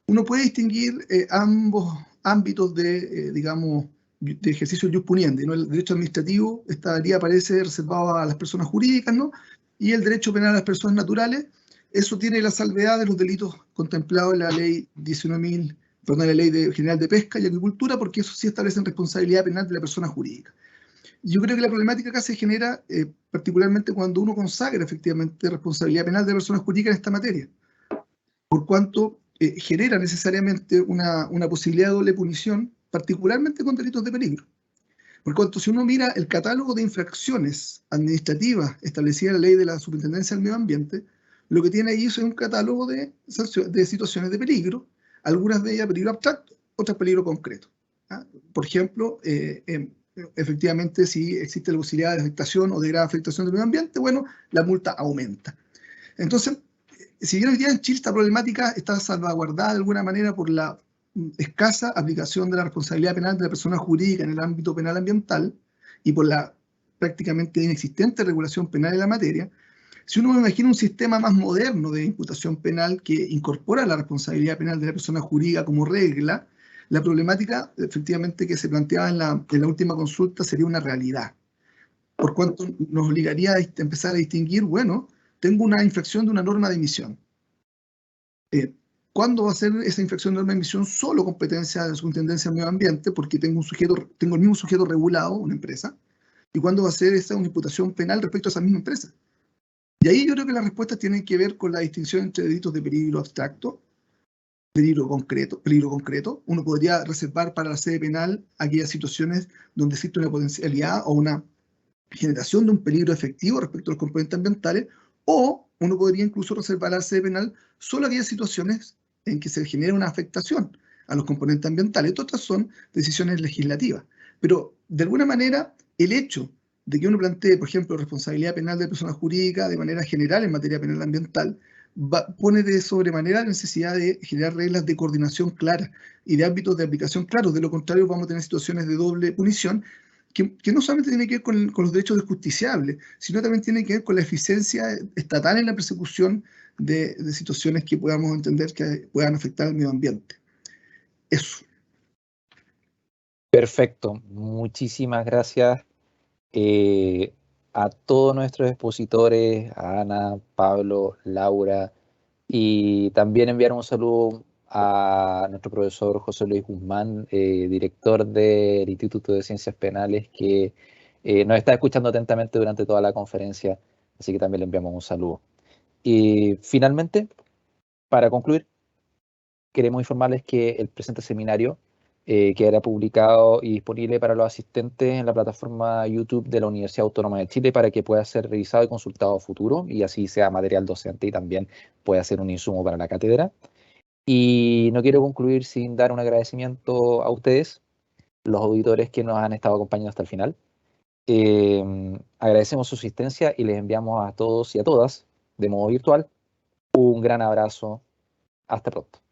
uno puede distinguir ambos ámbitos de, digamos, de ejercicio del ius puniendi, ¿no? El derecho administrativo estaría, parece, reservado a las personas jurídicas, ¿no? Y el derecho penal a las personas naturales, eso tiene la salvedad de los delitos contemplados en la ley 19.000, perdón, la Ley General de Pesca y Agricultura, porque eso sí establece responsabilidad penal de la persona jurídica. Yo creo que la problemática acá se genera particularmente cuando uno consagra efectivamente responsabilidad penal de la persona jurídica en esta materia, por cuanto genera necesariamente una posibilidad de doble punición, particularmente con delitos de peligro. Por cuanto si uno mira el catálogo de infracciones administrativas establecidas en la Ley de la Superintendencia del Medio Ambiente, lo que tiene ahí es un catálogo de situaciones de peligro, algunas de ellas peligro abstracto, otras peligro concreto. ¿Ah? Por ejemplo, efectivamente, si existe la posibilidad de afectación o de grave afectación del medio ambiente, bueno, la multa aumenta. Entonces, si bien hoy día en Chile esta problemática está salvaguardada de alguna manera por la escasa aplicación de la responsabilidad penal de la persona jurídica en el ámbito penal ambiental y por la prácticamente inexistente regulación penal en la materia, si uno imagina un sistema más moderno de imputación penal que incorpora la responsabilidad penal de la persona jurídica como regla, la problemática efectivamente que se planteaba en la última consulta sería una realidad. Por cuanto nos obligaría a empezar a distinguir, bueno, tengo una infracción de una norma de emisión. ¿Cuándo va a ser esa infracción de norma de emisión solo competencia de la Superintendencia del Medio Ambiente? Porque tengo el mismo sujeto regulado, una empresa. ¿Y cuándo va a ser esa una imputación penal respecto a esa misma empresa? Y ahí yo creo que las respuestas tienen que ver con la distinción entre delitos de peligro abstracto, peligro concreto. Uno podría reservar para la sede penal aquellas situaciones donde existe una potencialidad o una generación de un peligro efectivo respecto a los componentes ambientales, o uno podría incluso reservar la sede penal solo aquellas situaciones en que se genera una afectación a los componentes ambientales. Otras son decisiones legislativas. Pero, de alguna manera, el hecho de que uno plantee, por ejemplo, responsabilidad penal de persona jurídica de manera general en materia penal ambiental, pone de sobremanera la necesidad de generar reglas de coordinación claras y de ámbitos de aplicación claros. De lo contrario, vamos a tener situaciones de doble punición que no solamente tiene que ver con los derechos del justiciable, sino también tiene que ver con la eficiencia estatal en la persecución de situaciones que podamos entender que puedan afectar al medio ambiente. Eso. Perfecto. Muchísimas gracias a todos nuestros expositores, a Ana, Pablo, Laura, y también enviar un saludo a nuestro profesor José Luis Guzmán, director del Instituto de Ciencias Penales, que nos está escuchando atentamente durante toda la conferencia, así que también le enviamos un saludo. Y finalmente, para concluir, queremos informarles que el presente seminario quedará publicado y disponible para los asistentes en la plataforma YouTube de la Universidad Autónoma de Chile para que pueda ser revisado y consultado a futuro y así sea material docente y también pueda ser un insumo para la cátedra. Y no quiero concluir sin dar un agradecimiento a ustedes, los auditores que nos han estado acompañando hasta el final. Agradecemos su asistencia y les enviamos a todos y a todas, de modo virtual, un gran abrazo. Hasta pronto.